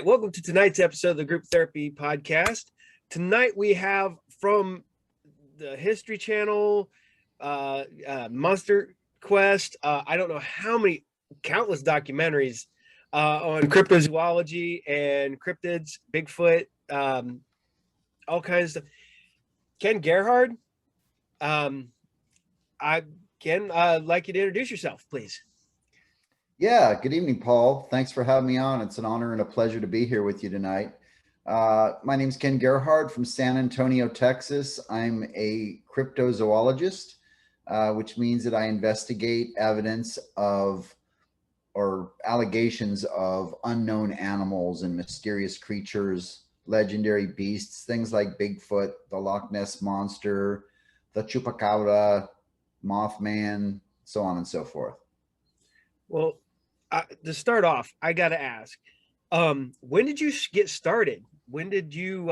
right, welcome to tonight's episode of the Group Therapy Podcast. Tonight we have from the History Channel, Monster Quest. I don't know how many countless documentaries on cryptozoology and cryptids, Bigfoot, all kinds of stuff. Ken Gerhard. Ken, I'd like you to introduce yourself, please. Yeah, good evening, Paul. Thanks for having me on. It's an honor and a pleasure to be here with you tonight. My name is Ken Gerhard from San Antonio, Texas. I'm a cryptozoologist, which means that I investigate evidence of or allegations of unknown animals and mysterious creatures, legendary beasts, things like Bigfoot, the Loch Ness Monster, the Chupacabra, Mothman, so on and so forth. Well, to start off, I got to ask, when did you get started? When did you,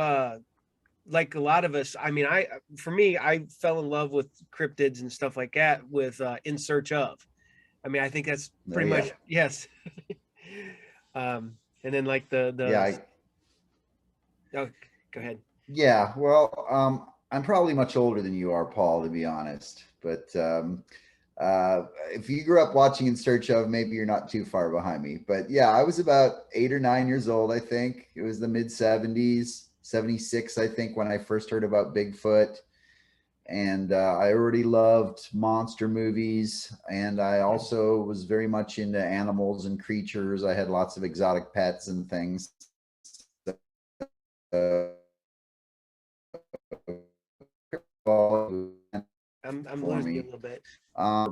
like a lot of us, I mean, for me, I fell in love with cryptids and stuff like that with In Search Of. I mean, I think that's pretty much, yes. And then like oh, go ahead. Yeah, well, I'm probably much older than you are, Paul, to be honest. But if you grew up watching In Search Of, maybe you're not too far behind me. But yeah, I was about 8 or 9 years old, I think. It was the mid 70s, 76, I think, when I first heard about Bigfoot. And I already loved monster movies. And I also was very much into animals and creatures. I had lots of exotic pets and things. I'm losing you a little bit.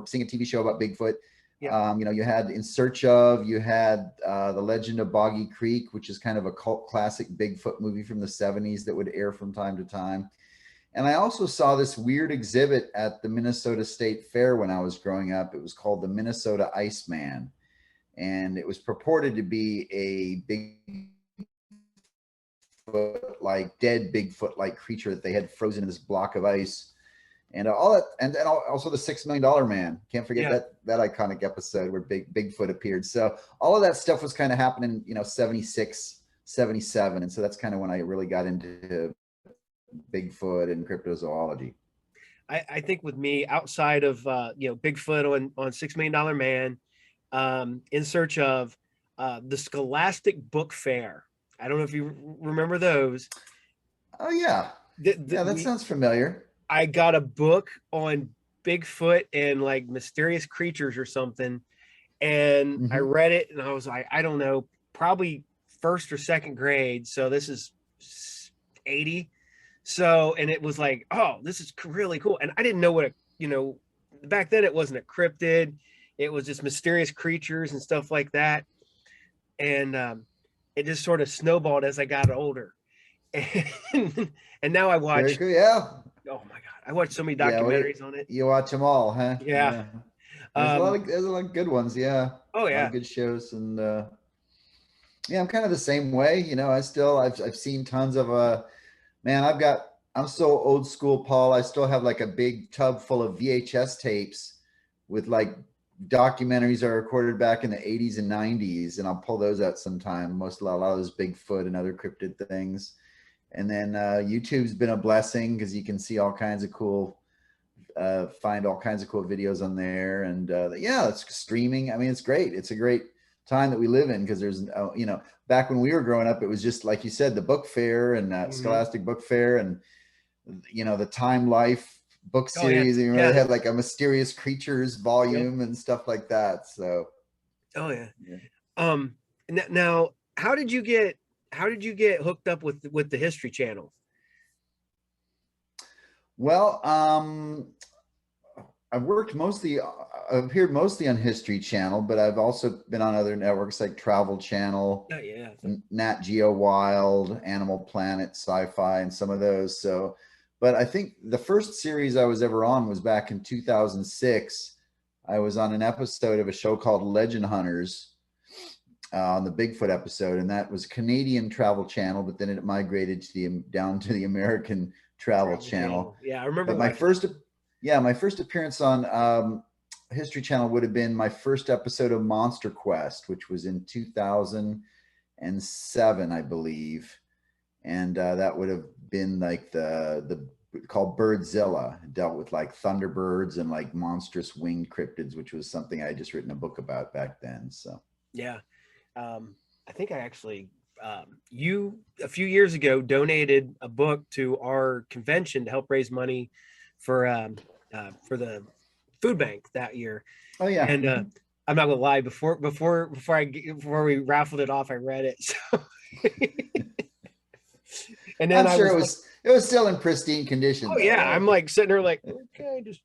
Seeing a TV show about Bigfoot. Yeah. You had In Search Of, you had The Legend of Boggy Creek, which is kind of a cult classic Bigfoot movie from the 70s that would air from time to time. And I also saw this weird exhibit at the Minnesota State Fair when I was growing up. It was called the Minnesota Iceman. And it was purported to be a Bigfoot-like, dead Bigfoot-like creature that they had frozen in this block of ice. And all that, and then also the $6 Million Man. Can't forget that iconic episode where Bigfoot appeared. So all of that stuff was kind of happening, 76, 77. And so that's kind of when I really got into Bigfoot and cryptozoology. I think with me, outside of Bigfoot on $6 Million Man, In Search Of, the Scholastic Book Fair. I don't know if you remember those. Oh yeah, that sounds familiar. I got a book on Bigfoot and like mysterious creatures or something, and I read it and I was like, I don't know, probably first or second grade. So this is 80. So, and it was like, oh, this is really cool. And I didn't know what, back then it wasn't a cryptid. It was just mysterious creatures and stuff like that. And it just sort of snowballed as I got older. And now I watch. Very cool, yeah. Oh my God. I watched so many documentaries on it. You watch them all, huh? Yeah. There's a lot of good ones. Yeah. Oh yeah. A lot of good shows. And I'm kind of the same way. I've seen tons of, I'm so old school, Paul. I still have like a big tub full of VHS tapes with like documentaries that are recorded back in the 80s and 90s. And I'll pull those out sometime. A lot of those Bigfoot and other cryptid things. And then YouTube's been a blessing because you can see all kinds of cool, find all kinds of cool videos on there. And it's streaming. I mean, it's great. It's a great time that we live in because there's, back when we were growing up, it was just like you said, the book fair and Scholastic Book Fair and, the Time Life book series. And they had like a Mysterious Creatures volume and stuff like that. So. Oh yeah. Now, how did you get hooked up with the History Channel? Well, I've appeared mostly on History Channel, but I've also been on other networks like Travel Channel, Nat Geo Wild, Animal Planet, Sci-Fi, and some of those. So, but I think the first series I was ever on was back in 2006. I was on an episode of a show called Legend Hunters, on the Bigfoot episode, and that was Canadian Travel Channel, but then it migrated down to the American Travel Channel. Yeah, I remember. But my first appearance on History Channel would have been my first episode of Monster Quest, which was in 2000, I believe. And that would have been like the called Birdzilla. It dealt with like thunderbirds and like monstrous winged cryptids, which was something I just written a book about back then. So Yeah. I think I actually, you a few years ago donated a book to our convention to help raise money for the food bank that year. oh yeah. And I'm not gonna lie, before we raffled it off, I read it. So and then I'm I sure was like, it was still in pristine condition oh though, yeah, right? I'm like sitting there like, okay, just.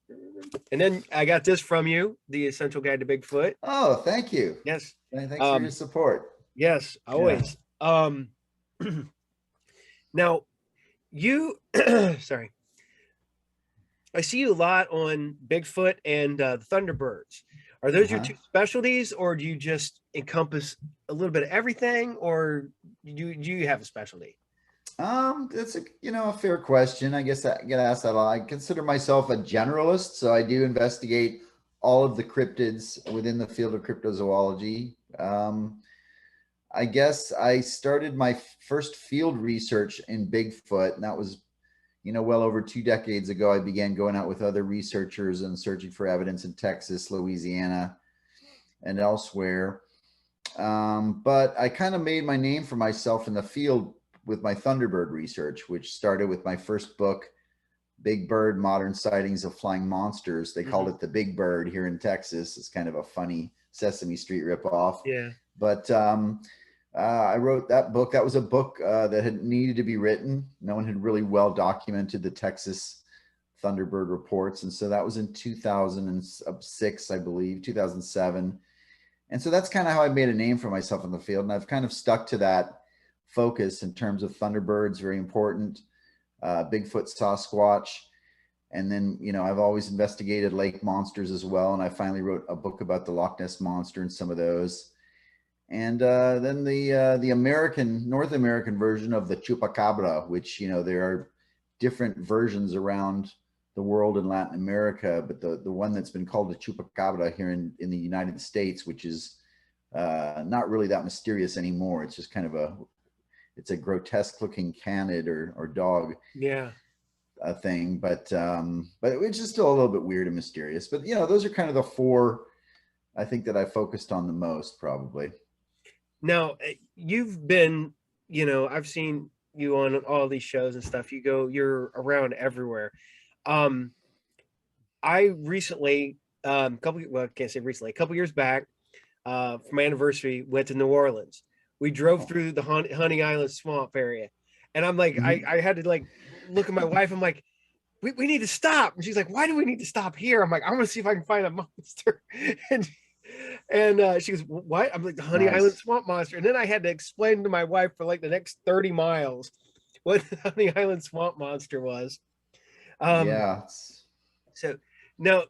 And then I got this from you, the Essential Guide to Bigfoot. Oh, thank you. Yes. Thanks for your support. Yes, Yeah. always. Now you sorry. I see you a lot on Bigfoot and Thunderbirds. Are those your Uh-huh. two specialties, or do you just encompass a little bit of everything, or do you have a specialty? That's a fair question. I guess I get asked that a lot. I consider myself a generalist, so I do investigate all of the cryptids within the field of cryptozoology. I guess I started my first field research in Bigfoot, and that was, well over 2 decades ago. I began going out with other researchers and searching for evidence in Texas, Louisiana, and elsewhere. But I kind of made my name for myself in the field with my Thunderbird research, which started with my first book, Big Bird: Modern Sightings of Flying Monsters. They called it the Big Bird here in Texas. It's kind of a funny Sesame Street ripoff. Yeah. But I wrote that book. That was a book that had needed to be written. No one had really well documented the Texas Thunderbird reports. And so that was in 2006, I believe, 2007. And so that's kind of how I made a name for myself in the field. And I've kind of stuck to that focus in terms of Thunderbirds, very important, Bigfoot, Sasquatch. And then, I've always investigated lake monsters as well. And I finally wrote a book about the Loch Ness Monster and some of those. And then the North American version of the chupacabra, which, there are different versions around the world in Latin America, but the one that's been called the chupacabra here in the United States, which is not really that mysterious anymore. It's just kind of it's a grotesque looking canid or dog Yeah. thing, but it's just still a little bit weird and mysterious. But those are kind of the four I think that I focused on the most, probably. Now you've been, I've seen you on all these shows and stuff. You're around everywhere. I recently, I can't say recently, a couple years back, for my anniversary, went to New Orleans. We drove through the Honey Island swamp area. And I'm like, I had to like look at my wife. I'm like, we need to stop. And she's like, why do we need to stop here? I'm like, I want to see if I can find a monster. And she goes, what? I'm like, the Honey Island swamp monster. And then I had to explain to my wife for like the next 30 miles what the Honey Island swamp monster was. Yeah. So now,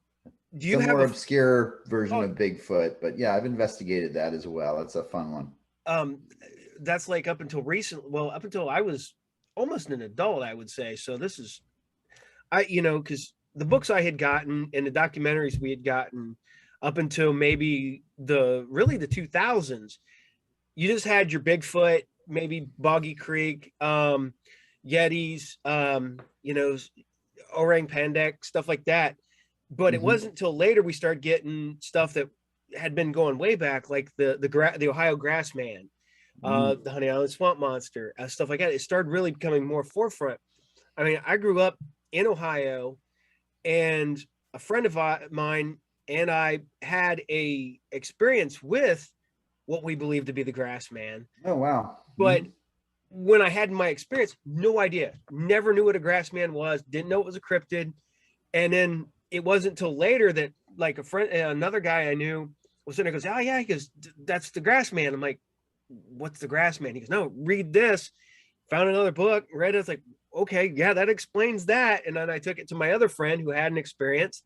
do you have a more obscure version of Bigfoot? But yeah, I've investigated that as well. It's a fun one. That's like up until I was almost an adult, I would say. So this is, because the books I had gotten and the documentaries we had gotten up until maybe the 2000s, you just had your Bigfoot, maybe Boggy Creek, Yetis, orang pendek, stuff like that. But it wasn't until later we started getting stuff that had been going way back, like the Ohio Grassman, the Honey Island swamp monster, stuff like that. It started really becoming more forefront. I mean, I grew up in Ohio, and a friend of mine and I had a experience with what we believe to be the Grassman. Oh, wow. But when I had my experience, no idea, never knew what a Grassman was, didn't know it was a cryptid. And then it wasn't until later that like another guy I knew was sitting there, goes, oh yeah, he goes, that's the Grassman. I'm like, what's the Grassman? He goes, no, read this. Found another book, read it. It's like, okay, yeah, that explains that. And then I took it to my other friend who had an experience,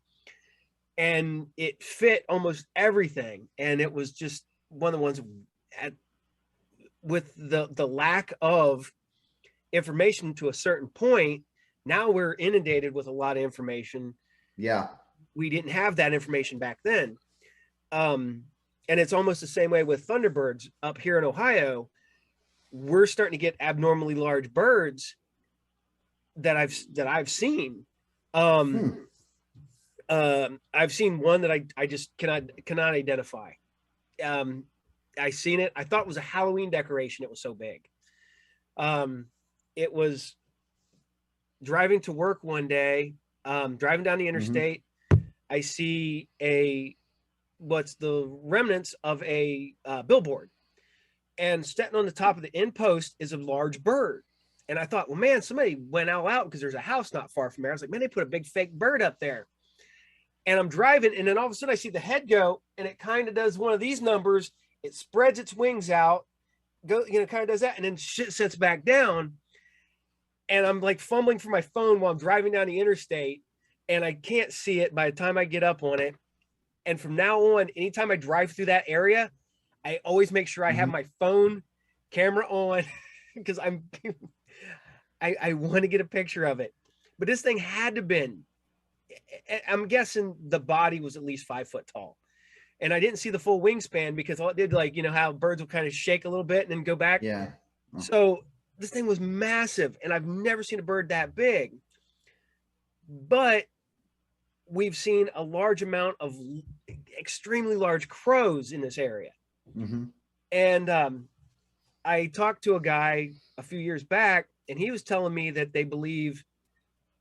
and it fit almost everything. And it was just one of the ones with the lack of information to a certain point. Now we're inundated with a lot of information. Yeah. We didn't have that information back then. And it's almost the same way with Thunderbirds up here in Ohio. we're starting to get abnormally large birds that I've seen. I've seen one that I just cannot identify. I seen it. I thought it was a Halloween decoration. It was so big. It was driving to work one day, driving down the interstate. I see what's the remnants of a billboard, and sitting on the top of the end post is a large bird. And I thought, well, man, somebody went all out because there's a house not far from there. I was like, man, they put a big fake bird up there. And I'm driving, and then all of a sudden I see the head go, and it kind of does one of these numbers. It spreads its wings out, kind of does that, and then shit sits back down. And I'm like fumbling for my phone while I'm driving down the interstate, and I can't see it by the time I get up on it. And from now on, anytime I drive through that area, I always make sure I have my phone camera on because I want to get a picture of it. But this thing had to been, I'm guessing the body was at least 5 foot tall. And I didn't see the full wingspan because all it did, like, how birds will kind of shake a little bit and then go back. Yeah. So this thing was massive, and I've never seen a bird that big. But we've seen a large amount of extremely large crows in this area. And I talked to a guy a few years back, and he was telling me that they believe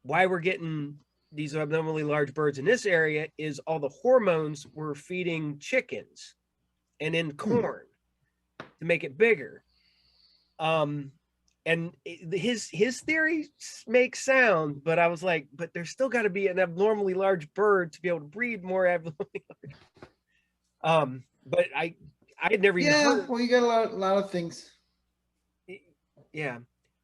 why we're getting these abnormally large birds in this area is all the hormones we're feeding chickens and in corn to make it bigger. And his theory makes sound, but I was like, but there's still got to be an abnormally large bird to be able to breed more abnormally large. But I had never even heard. Well, you got a lot of things. Yeah.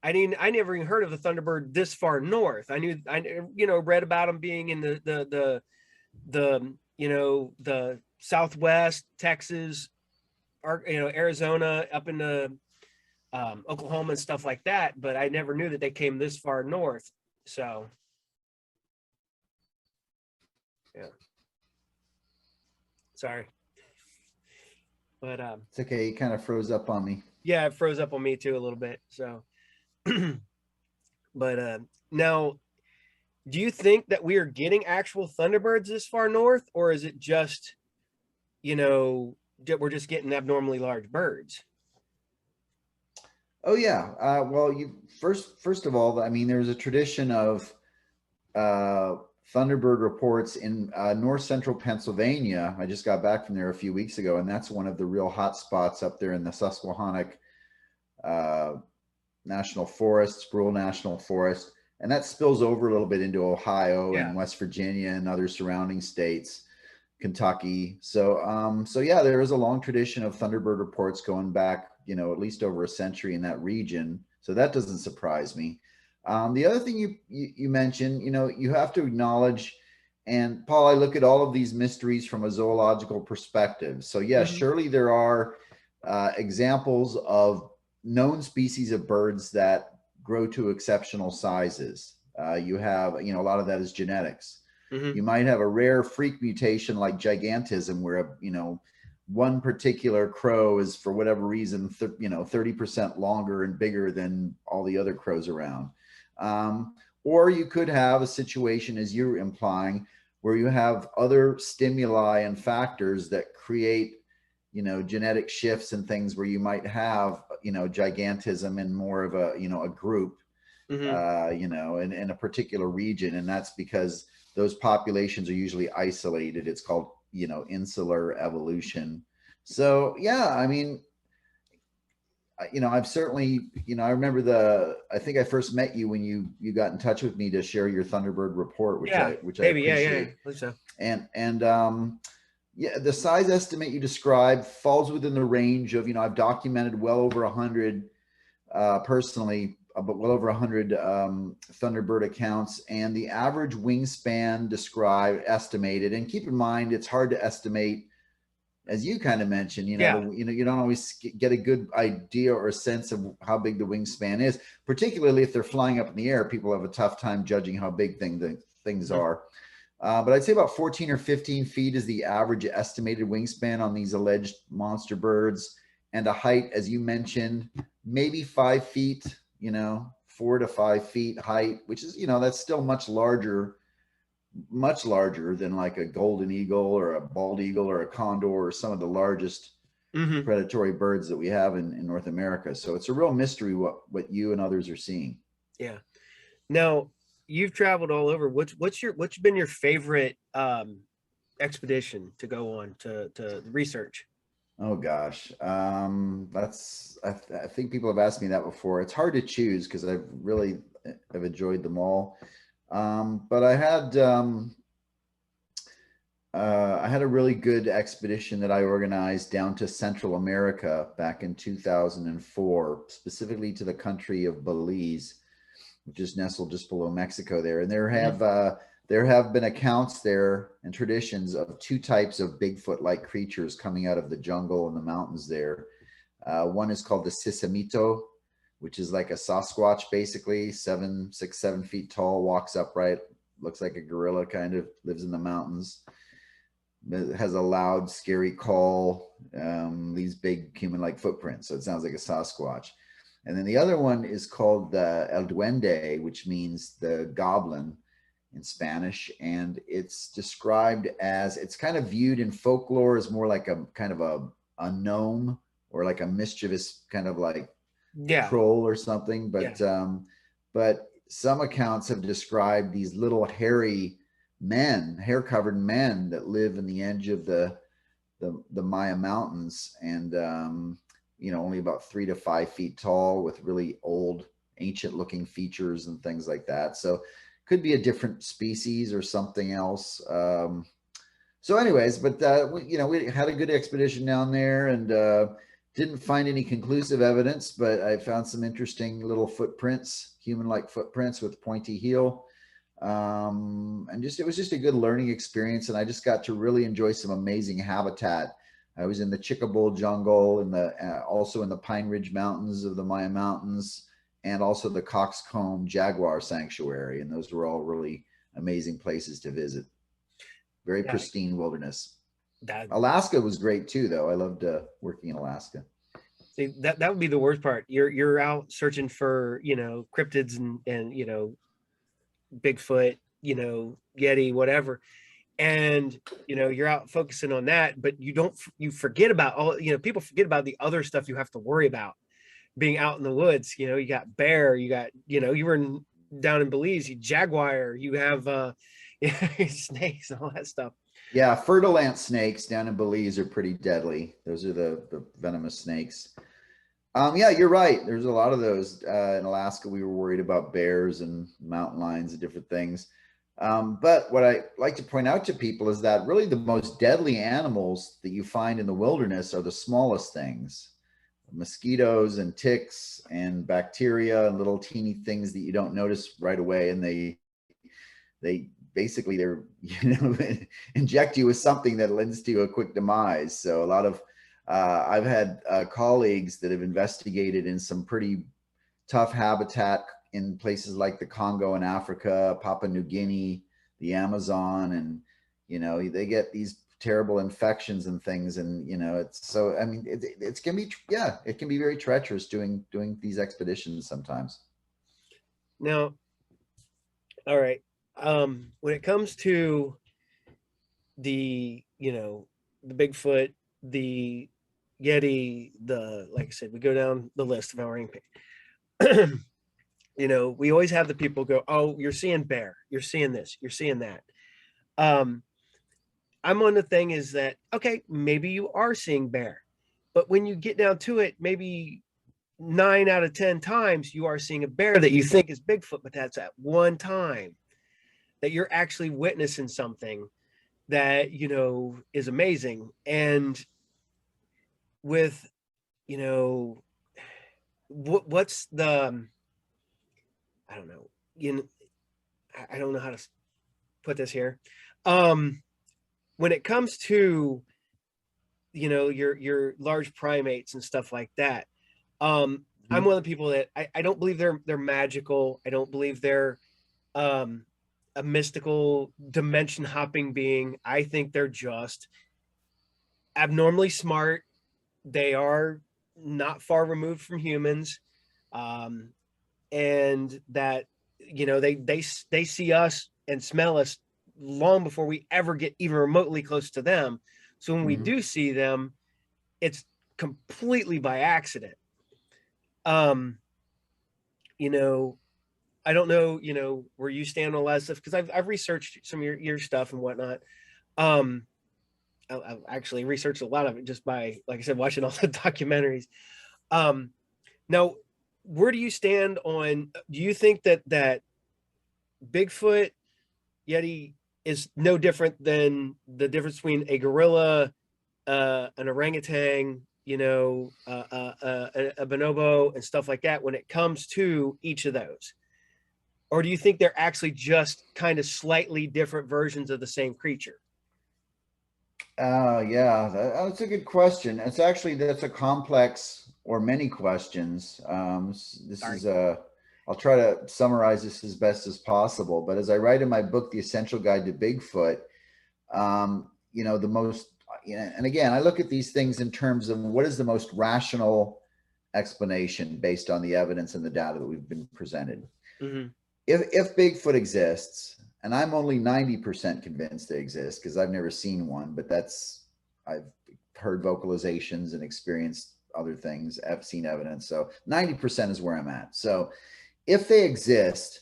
I mean, I never even heard of the Thunderbird this far north. I read about them being in the Southwest, Texas, Arizona, up in the Oklahoma and stuff like that. But I never knew that they came this far north. So, yeah. Sorry. But it's okay. You kind of froze up on me. Yeah, it froze up on me too a little bit. So. But now, do you think that we are getting actual Thunderbirds this far north, or is it just, we're just getting abnormally large birds? Oh yeah. Well, first of all, I mean, there's a tradition of Thunderbird reports in north central Pennsylvania. I just got back from there a few weeks ago, and that's one of the real hot spots up there in the Susquehannock National Forest, Rural National Forest, and that spills over a little bit into Ohio and West Virginia and other surrounding states, Kentucky. So yeah, there is a long tradition of Thunderbird reports going back, at least over a century in that region. So that doesn't surprise me. The other thing you mentioned, you have to acknowledge, and Paul, I look at all of these mysteries from a zoological perspective. So yes, surely there are examples of known species of birds that grow to exceptional sizes. You have, a lot of that is genetics. You might have a rare freak mutation like gigantism, where one particular crow is, for whatever reason, 30% longer and bigger than all the other crows around. Or you could have a situation, as you're implying, where you have other stimuli and factors that create genetic shifts and things where you might have, gigantism in more of a group, in a particular region. And that's because those populations are usually isolated. It's called, insular evolution. So, yeah, I mean, I've certainly, I remember I think I first met you when you got in touch with me to share your Thunderbird report, which I appreciate. Yeah. So. And yeah, the size estimate you described falls within the range of, I've documented well over 100 personally, but well over 100 Thunderbird accounts, and the average wingspan estimated, and keep in mind, it's hard to estimate, as you kind of mentioned, you don't always get a good idea or a sense of how big the wingspan is, particularly if they're flying up in the air. People have a tough time judging how big things are. But I'd say about 14 or 15 feet is the average estimated wingspan on these alleged monster birds. and a height, as you mentioned, maybe 5 feet, 4 to 5 feet height, which is, that's still much larger than like a golden eagle or a bald eagle or a condor or some of the largest predatory birds that we have in North America. So it's a real mystery what you and others are seeing. Yeah. Now, you've traveled all over. What's been your favorite expedition to go on to research? Oh gosh, I think people have asked me that before. It's hard to choose because I've enjoyed them all. But I had a really good expedition that I organized down to Central America back in 2004, specifically to the country of Belize, which is nestled just below Mexico there. And there have been accounts there and traditions of 2 types of Bigfoot-like creatures coming out of the jungle and the mountains there. One is called the Sisamito, which is like a Sasquatch, basically 6, 7 feet tall, walks upright, looks like a gorilla, kind of lives in the mountains. It has a loud, scary call, these big human-like footprints. So it sounds like a Sasquatch. And then the other one is called the El Duende, which means the goblin in Spanish. And it's described as, it's kind of viewed in folklore as more like a kind of a gnome or like a mischievous kind of like troll or something. But some accounts have described these little hairy men, hair-covered men that live in the edge of the Maya Mountains, and only about 3 to 5 feet tall, with really old, ancient-looking features and things like that. So, could be a different species or something else. So, anyways, but we had a good expedition down there, and didn't find any conclusive evidence, but I found some interesting little footprints, human-like footprints with pointy heel. And it was just a good learning experience, and I just got to really enjoy some amazing habitat. I was in the Chicabol jungle, also in the Pine Ridge Mountains of the Maya Mountains, and also the Coxcomb Jaguar Sanctuary, and those were all really amazing places to visit. Very pristine wilderness. Alaska was great too, though. I loved working in Alaska. See, that would be the worst part. You're out searching for cryptids and Bigfoot, Yeti, whatever. And, you're out focusing on that, but you forget about all, people forget about the other stuff you have to worry about being out in the woods. You got bear, you got, you were down in Belize, you jaguar, you have snakes and all that stuff. Yeah. Fertile ant snakes down in Belize are pretty deadly. Those are the venomous snakes. Yeah, you're right. There's a lot of those. In Alaska, we were worried about bears and mountain lions and different things. But what I like to point out to people is that really the most deadly animals that you find in the wilderness are the smallest things. Mosquitoes and ticks and bacteria and little teeny things that you don't notice right away. And they basically, inject you with something that lends to a quick demise. So a lot of I've had colleagues that have investigated in some pretty tough habitat in places like the Congo in Africa, Papua New Guinea, the Amazon, and they get these terrible infections and things, and it's so. I mean, it can be very treacherous doing these expeditions sometimes. Now, all right, when it comes to the the Bigfoot, the Yeti, like I said, we go down the list of our ranking. We always have the people go, oh, you're seeing bear, you're seeing this, you're seeing that. I'm on the thing is that, okay, maybe you are seeing bear, but when you get down to it, maybe 9 out of 10 times you are seeing a bear that you think is Bigfoot, but that's at one time that you're actually witnessing something that, is amazing. And with, what's the, I don't know, I don't know how to put this here. When it comes to, your large primates and stuff like that, I'm one of the people that I don't believe they're magical. I don't believe they're a mystical dimension hopping being. I think they're just abnormally smart. They are not far removed from humans, and that, you know, they see us and smell us long before we ever get even remotely close to them. So when we Mhm. do see them, it's completely by accident. Um, you know, I don't know, you know, where you stand on a lot of stuff, because I've researched some of your stuff and whatnot. Um, I've actually researched a lot of it just by, like I said, watching all the documentaries. Um, Now, where do you stand on? Do you think that Bigfoot Yeti is no different than the difference between a gorilla, an orangutan, you know, a bonobo, and stuff like that when it comes to each of those? Or do you think they're actually just kind of slightly different versions of the same creature? Yeah, that's a good question. It's actually, that's a complex or many questions. This Sorry. is I'll try to summarize this as best as possible. But as I write in my book, The Essential Guide to Bigfoot, you know, the most, you know, and again, I look at these things in terms of what is the most rational explanation based on the evidence and the data that we've been presented. Mm-hmm. If Bigfoot exists, and I'm only 90% convinced they exist because I've never seen one, but that's, I've heard vocalizations and experienced other things. I've seen evidence. So 90% is where I'm at. So if they exist,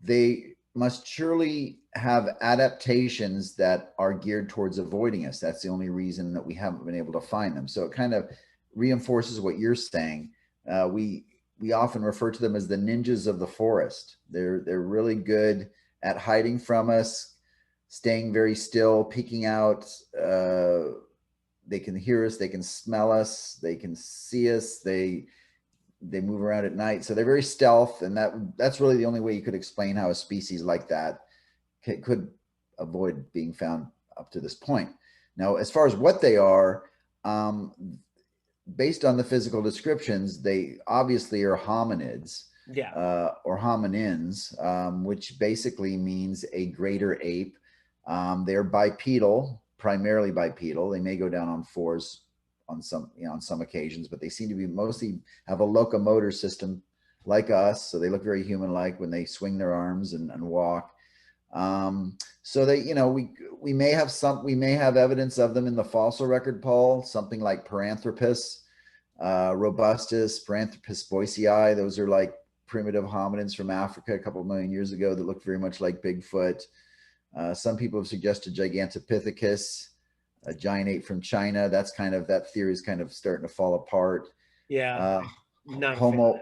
they must surely have adaptations that are geared towards avoiding us. That's the only reason that we haven't been able to find them. So it kind of reinforces what you're saying. We often refer to them as the ninjas of the forest. They're really good at hiding from us, staying very still, peeking out. They can hear us, they can smell us, they can see us. They move around at night, so they're very stealth, and that's really the only way you could explain how a species like that could avoid being found up to this point. Now, as far as what they are, based on the physical descriptions, they obviously are hominids, Yeah. or hominins, which basically means a greater ape. They're bipedal, primarily bipedal. They may go down on fours on some, you know, on some occasions, but they seem to be mostly have a locomotor system like us. So they look very human-like when they swing their arms and walk. So they, you know, we may have evidence of them in the fossil record, Paul. Something like Paranthropus robustus, Paranthropus boisei. Those are like primitive hominins from Africa a couple of million years ago that looked very much like Bigfoot. Some people have suggested Gigantopithecus, a giant ape from China. That's kind of, that theory is kind of starting to fall apart. Yeah. Uh, Not a fan of Homo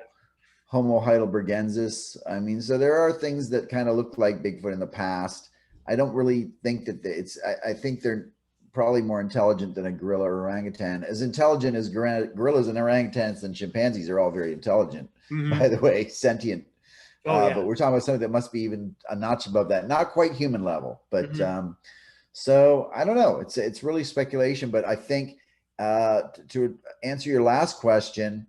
Homo heidelbergensis. I mean, so there are things that kind of look like Bigfoot in the past. I don't really think that it's, I think they're probably more intelligent than a gorilla or orangutan. As intelligent as gorillas and orangutans and chimpanzees are all very intelligent, that. Mm-hmm. by the way, sentient. Oh But yeah. we're talking about something that must be even a notch above that. Not quite human level, but Mm-hmm. so I don't know. It's really speculation, but I think to answer your last question,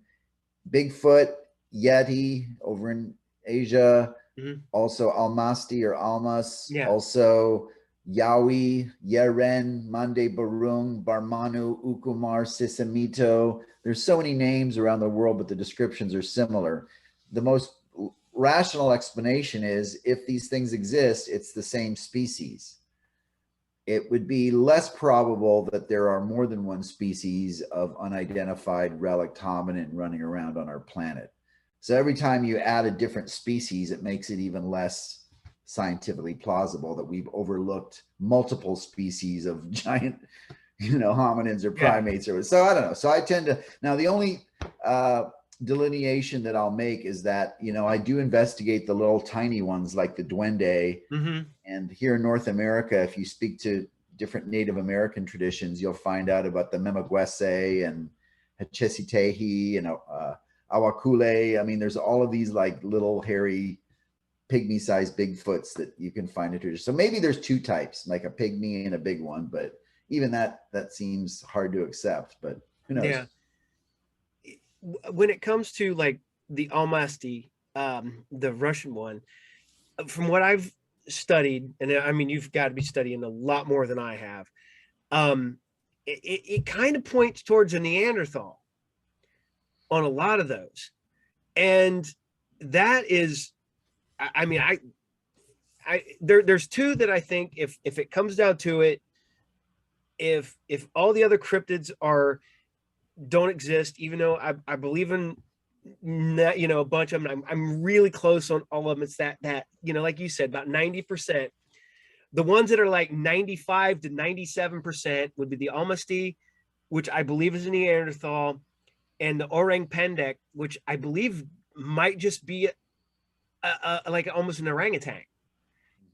Bigfoot, Yeti over in Asia, Mm-hmm. also Almasti or Almas, Yeah. also Yawi, Yeren, Mande Barung, Barmanu, Ukumar, Sisamito. There's so many names around the world, but the descriptions are similar. The most rational explanation is if these things exist, it's the same species. It would be less probable that there are more than one species of unidentified relict hominin running around on our planet. So every time you add a different species, it makes it even less scientifically plausible that we've overlooked multiple species of giant, you know, hominins or Yeah. primates. Or so I don't know. So I tend to, now the only delineation that I'll make is that, you know, I do investigate the little tiny ones like the duende. Mm-hmm. And here in North America, if you speak to different Native American traditions, you'll find out about the Memagwese and Hachesitehi and Awakule. I mean, there's all of these like little hairy pygmy-sized Bigfoots that you can find in tradition. So maybe there's two types, like a pygmy and a big one, but even that seems hard to accept. But who knows? Yeah. When it comes to like the Almasty, the Russian one, from what I've studied, and I mean, you've got to be studying a lot more than I have. It kind of points towards a Neanderthal. on a lot of those. And that is, I mean, there's two that I think if it comes down to it, if all the other cryptids don't exist, even though I believe in a bunch of them, I'm really close on all of them. It's that like you said, about 90%. The ones that are like 95 to 97% would be the Almasty, which I believe is a Neanderthal, and the orang pendek, which I believe might just be like almost an orangutan,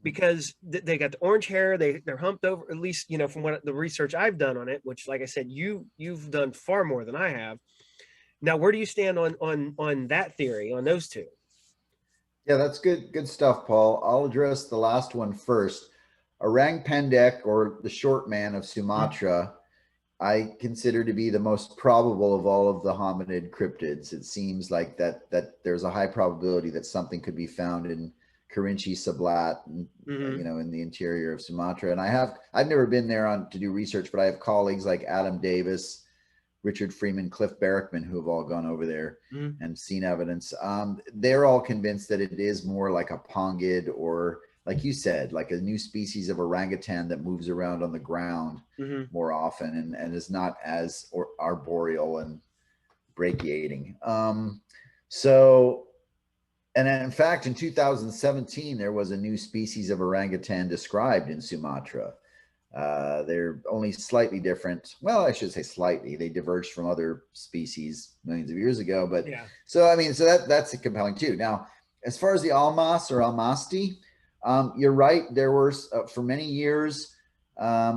because they got the orange hair, they're humped over, at least from what the research I've done on it, which, like I said, you've done far more than I have. Now, where do you stand on that theory, on those two? Yeah, that's good stuff, Paul. I'll address the last one first. Orang pendek, or the short man of Sumatra, I consider to be the most probable of all of the hominid cryptids. It seems like that there's a high probability that something could be found in Kerinci Sablat, in the interior of Sumatra. And I've never been there to do research, but I have colleagues like Adam Davis, Richard Freeman, Cliff Barrickman, who have all gone over there and seen evidence. They're all convinced that it is more like a pongid, or, like you said, like a new species of orangutan that moves around on the ground more often and is not as arboreal and brachiating. And in fact, in 2017, there was a new species of orangutan described in Sumatra. They're only slightly different. Well, I should say slightly. They diverged from other species millions of years ago. But yeah. So that's compelling too. Now, as far as the Almas or Almasti, you're right. There were for many years,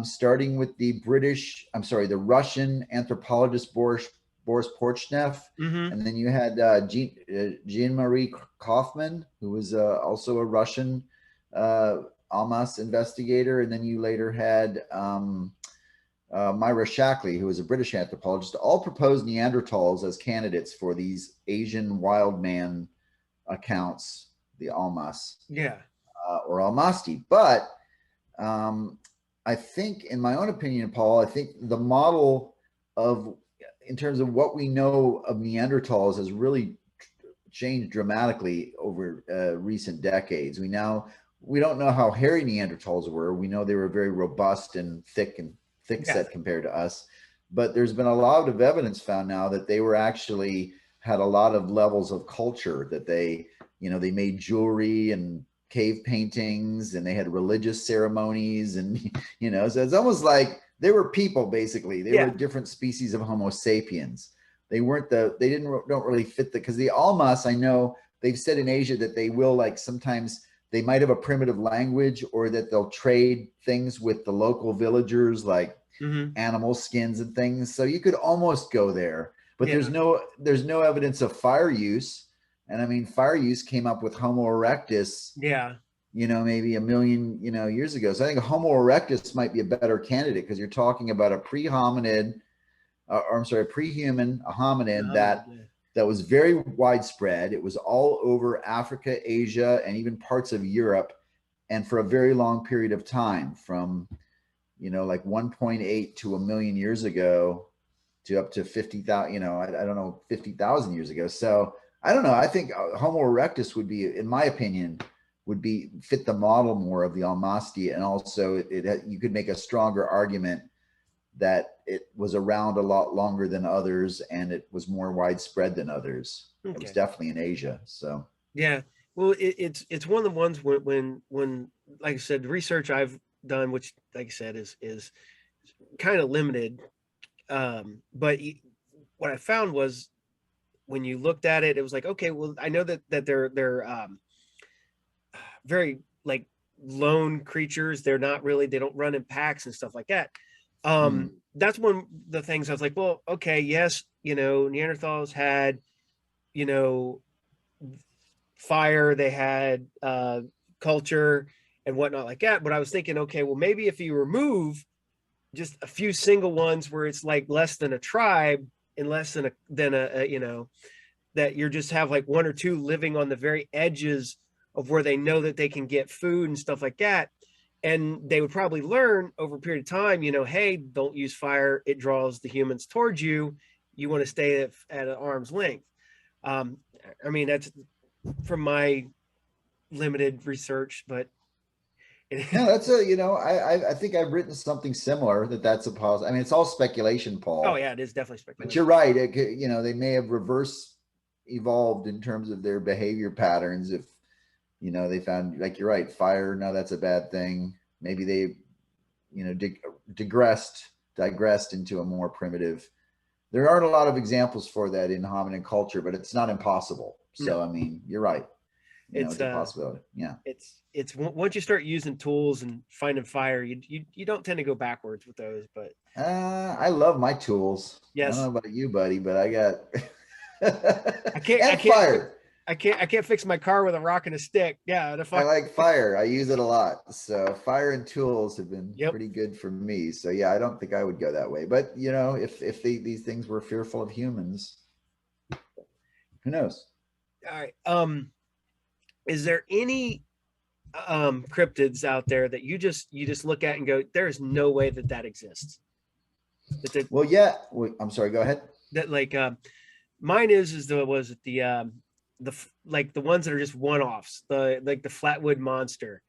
starting with the Russian anthropologist Boris Porchnev, and then you had Jean-Marie Kaufman, who was also a Russian Almas investigator, and then you later had Myra Shackley, who was a British anthropologist. All proposed Neanderthals as candidates for these Asian wild man accounts, the Almas, or Almasti. But I think, in my own opinion, Paul, I think the model in terms of what we know of Neanderthals has really changed dramatically over recent decades. We don't know how hairy Neanderthals were. We know they were very robust and thick set compared to us. But there's been a lot of evidence found now that they were actually had a lot of levels of culture, that they made jewelry and cave paintings, and they had religious ceremonies, and so it's almost like they were people, basically. They were a different species of Homo sapiens. They don't really fit because the Almas, I know they've said in Asia that they will, like, sometimes they might have a primitive language, or that they'll trade things with the local villagers, like animal skins and things. So you could almost go there, but there's no evidence of fire use. And I mean, fire use came up with Homo erectus, maybe a million, years ago. So I think Homo erectus might be a better candidate, because you're talking about a pre-human, a hominid that was very widespread. It was all over Africa, Asia, and even parts of Europe, and for a very long period of time, from like 1.8 to a million years ago to up to 50,000, I don't know, 50,000 years ago. So I don't know. I think Homo erectus would be, in my opinion, fit the model more of the Almasti, and also you could make a stronger argument that it was around a lot longer than others, and it was more widespread than others. It was definitely in Asia. So well, it's one of the ones when like I said, the research I've done, which, like I said, is kind of limited, but what I found was, when you looked at it, it was like, okay, well, I know that they're very, like, lone creatures. They don't run in packs and stuff like that. That's one of the things I was like, well, okay, yes, Neanderthals had, fire, they had culture and whatnot like that. But I was thinking, okay, well, maybe if you remove just a few single ones where it's like less than a tribe, and less than a that you just have like one or two living on the very edges of where they know that they can get food and stuff like that. And they would probably learn over a period of time, hey, don't use fire. It draws the humans towards you. you want to stay at an arm's length. Um, I mean, that's from my limited research, but No, that's a, you know, I think I've written something similar that's a positive. I mean, it's all speculation, oh Paul, yeah, it is definitely but you're speculation. right. You know, they may have reverse evolved in terms of their behavior patterns. If, you know, they found, like, you're right, fire, no, that's a bad thing. Maybe they, you know, digressed into a more primitive. There aren't a lot of examples for that in hominin culture, but it's not impossible. So, No, I mean, you're right. You know, it's it's a possibility. Yeah. once you start using tools and finding fire, you don't tend to go backwards with those. But I love my tools. I don't know yes, about you, buddy, but I got I can't I and can't fire. I can't fix my car with a rock and a stick. Yeah, the I fuck. like fire. I use it a lot. So fire and tools have been Yep. pretty good for me. So yeah, I don't think I would go that way. But you know, if these things were fearful of humans, who knows? All right. Is there any cryptids out there that you just look at and go, there is no way that that exists? That Well, yeah. Wait, I'm sorry. Go ahead. that like mine is the was it like the ones that are just one-offs, the like the flatwood monster,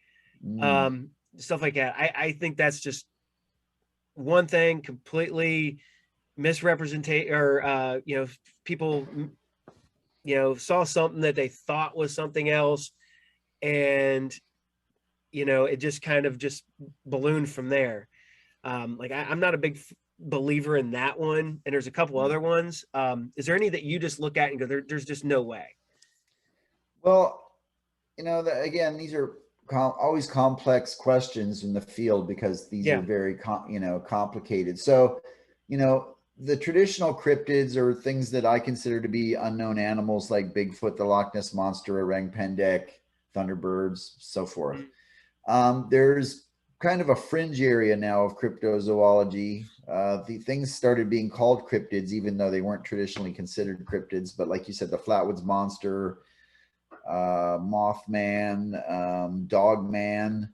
Mm, um stuff like that. I think that's just one thing completely misrepresentation, or you know, people, you know, saw something that they thought was something else, and you know, it just kind of just ballooned from there. Like I'm not a big believer in that one, and there's a couple mm. other ones. Is there any that you just look at and go, there's just no way? Well, you know, again, these are always complex questions in the field because these are Yeah, very, you know, complicated. So, you know, the traditional cryptids are things that I consider to be unknown animals like Bigfoot, the Loch Ness Monster, orang pendek, Thunderbirds, so forth. mm, There's kind of a fringe area now of cryptozoology. The things started being called cryptids, even though they weren't traditionally considered cryptids. But like you said, the Flatwoods Monster, Mothman, Dogman,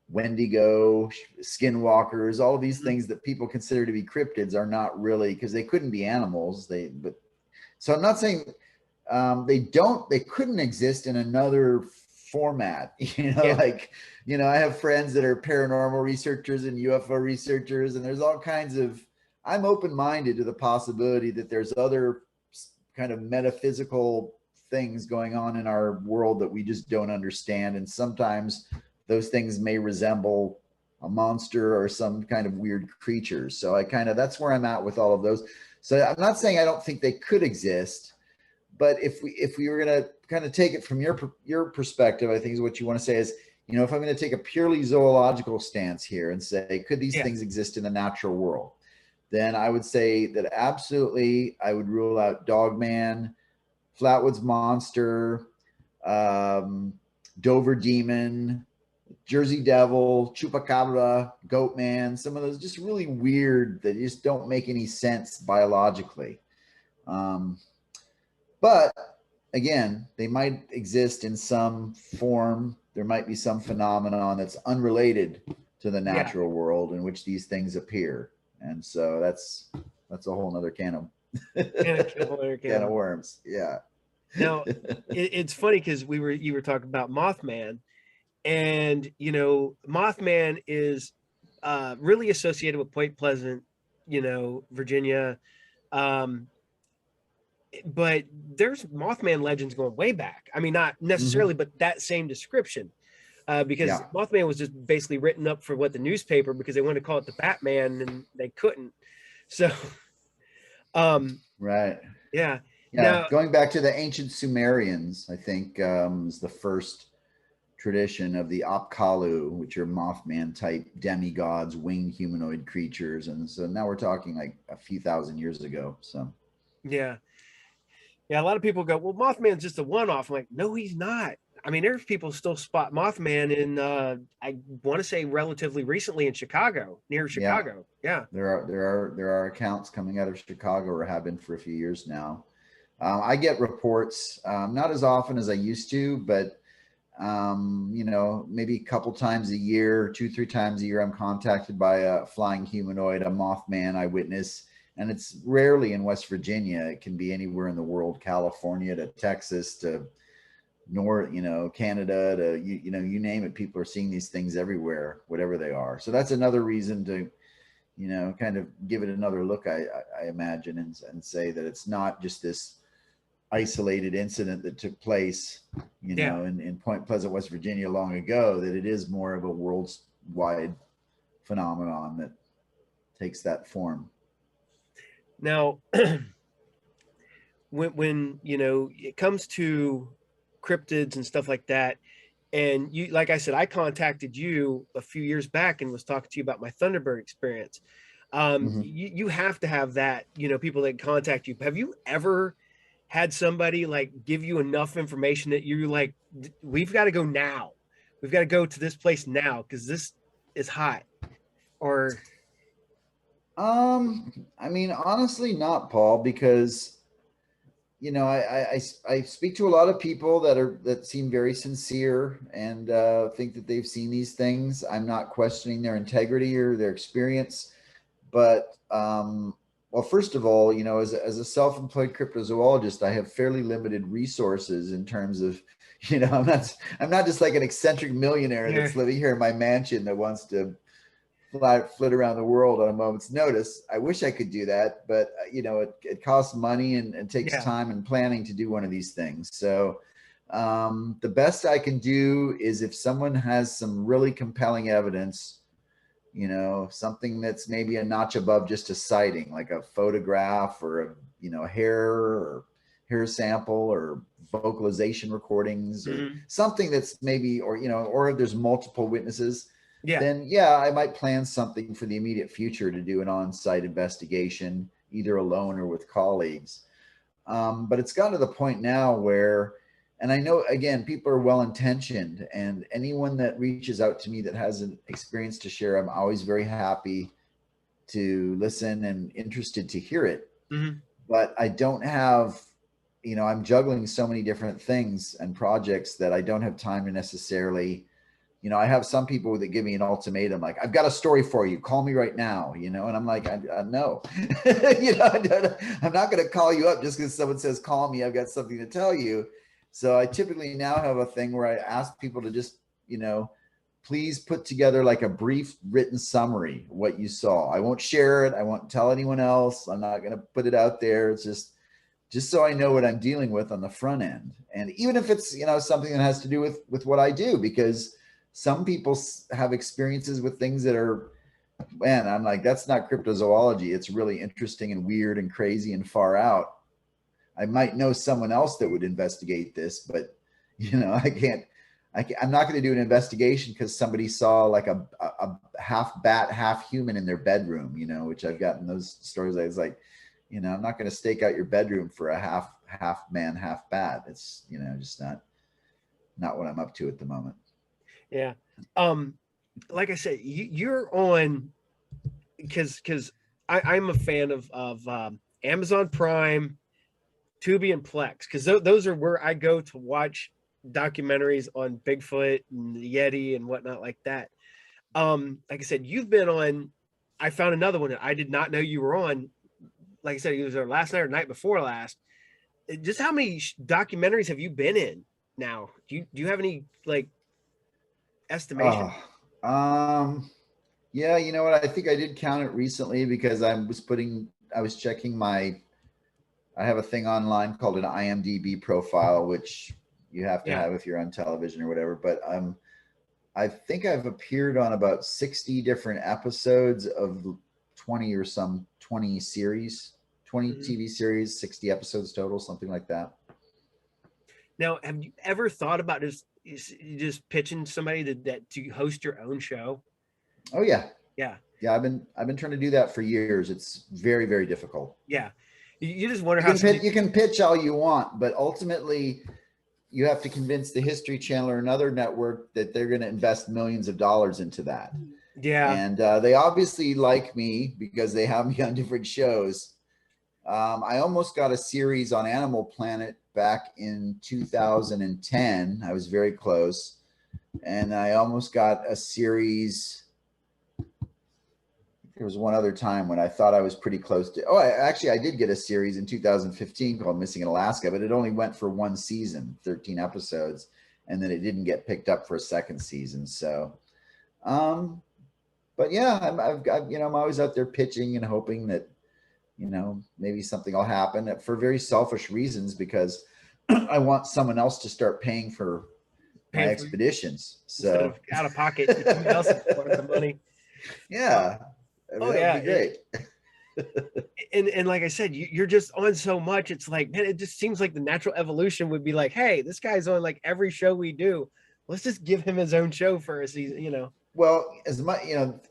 Wendigo, Skinwalkers, all of these mm, things that people consider to be cryptids are not really, because they couldn't be animals. But so I'm not saying they couldn't exist in another format. You know, yeah, like, you know, I have friends that are paranormal researchers and UFO researchers, and there's all kinds of. I'm open-minded to the possibility that there's other kind of metaphysical things going on in our world that we just don't understand, and sometimes those things may resemble a monster or some kind of weird creature. So I kind of, that's where I'm at with all of those. So I'm not saying I don't think they could exist, but if we were going to kind of take it from your perspective, I think is what you want to say is, you know, if I'm going to take a purely zoological stance here and say, could these yeah. things exist in the natural world? Then I would say that absolutely I would rule out Dogman, Flatwoods Monster, um, Dover Demon, Jersey Devil, Chupacabra, Goatman, some of those just really weird that just don't make any sense biologically. Um, but again, they might exist in some form. There might be some phenomenon that's unrelated to the Yeah. natural world in which these things appear. And so that's a whole nother can of can of worms. Yeah. Now, it's funny because you were talking about Mothman, and you know, Mothman is really associated with Point Pleasant, you know, Virginia. Um, but there's Mothman legends going way back. I mean, not necessarily, Mm-hmm. but that same description. Because Yeah. Mothman was just basically written up for what the newspaper, because they wanted to call it the Batman and they couldn't. So, um, Right. yeah. Yeah. Now, Going back to the ancient Sumerians, I think is the first tradition of the Apkallu, which are Mothman type demigods, winged humanoid creatures. And so now we're talking like a few thousand years ago. So, yeah, yeah. A lot of people go, "Well, Mothman's just a one-off." I'm like, no, he's not. I mean, there's people still spot Mothman in, I want to say relatively recently in Chicago, near yeah, Chicago. Yeah, there are accounts coming out of Chicago, or have been for a few years now. I get reports, not as often as I used to, but you know, maybe a couple times a year, 2, 3 times a year, I'm contacted by a flying humanoid, a Mothman eyewitness, And it's rarely in West Virginia. It can be anywhere in the world, California to Texas to North, Canada to, you name it. People are seeing these things everywhere, whatever they are. So that's another reason to, kind of give it another look, I imagine, and say that it's not just this isolated incident that took place, in Point Pleasant, West Virginia long ago, that it is more of a worldwide phenomenon that takes that form. Now, when it comes to cryptids and stuff like that, and you, like I said, I contacted you a few years back and was talking to you about my Thunderbird experience. You have to have that, people that contact you. Have you ever had somebody like give you enough information that you're like, we've got to go now, we've got to go to this place now because this is hot? Or I mean, honestly, not, Paul, because I speak to a lot of people that seem very sincere and think that they've seen these things. I'm not questioning their integrity or their experience, but well, first of all, as a self-employed cryptozoologist, I have fairly limited resources in terms of, I'm not just like an eccentric millionaire that's living here in my mansion that wants to flit around the world on a moment's notice. I wish I could do that, but it costs money and takes time and planning to do one of these things. So the best I can do is if someone has some really compelling evidence, something that's maybe a notch above just a sighting, like a photograph or a hair sample or vocalization recordings or something that's maybe, or if there's multiple witnesses, then I might plan something for the immediate future to do an on-site investigation, either alone or with colleagues. But it's gotten to the point now where, and I know, again, people are well-intentioned, and anyone that reaches out to me that has an experience to share, I'm always very happy to listen and interested to hear it. But I don't have, I'm juggling so many different things and projects that I don't have time to necessarily, I have some people that give me an ultimatum, like, I've got a story for you, call me right now, and I'm like, no, I'm not going to call you up just because someone says, call me, I've got something to tell you. So I typically now have a thing where I ask people to just, please put together like a brief written summary of what you saw. I won't share it. I won't tell anyone else. I'm not going to put it out there. It's just so I know what I'm dealing with on the front end. And even if it's, something that has to do with what I do, because some people have experiences with things that are, man, I'm like, that's not cryptozoology. It's really interesting and weird and crazy and far out. I might know someone else that would investigate this, but I'm not going to do an investigation because somebody saw like a half bat, half human in their bedroom, which I've gotten those stories. I was like, I'm not going to stake out your bedroom for a half man, half bat. It's, just not what I'm up to at the moment. Yeah. Like I said, you're on, because I'm a fan of Amazon Prime, Tubi, and Plex, because those are where I go to watch documentaries on Bigfoot and the Yeti and whatnot like that. Like I said, you've been on, I found another one that I did not know you were on. Like I said, it was our last night or night before last. Just how many documentaries have you been in now? Do you have any like estimation? Yeah, you know what? I think I did count it recently because I was checking I have a thing online called an IMDb profile, which you have to have if you're on television or whatever. But I think I've appeared on about 60 different episodes of 20 series, 20 TV series, 60 episodes total, something like that. Now, have you ever thought about just pitching somebody to host your own show? Oh yeah. Yeah. I've been trying to do that for years. It's very, very difficult. Yeah. You just wonder you can pitch all you want, but ultimately you have to convince the History Channel or another network that they're going to invest millions of dollars into that. Yeah. And they obviously like me because they have me on different shows. I almost got a series on Animal Planet back in 2010. I was very close. And I almost got a series, there was one other time when I thought I was pretty close to, I did get a series in 2015 called Missing in Alaska, but it only went for one season, 13 episodes, and then it didn't get picked up for a second season. So, but yeah, I'm always out there pitching and hoping that, maybe something will happen for very selfish reasons, because I want someone else to start paying for my expeditions. So instead of out of pocket, someone else is part of the money. Yeah. That'd be great. And like I said, you're just on so much. It's like, man, it just seems like the natural evolution would be like, hey, this guy's on like every show we do. Let's just give him his own show for a season, Well, as much,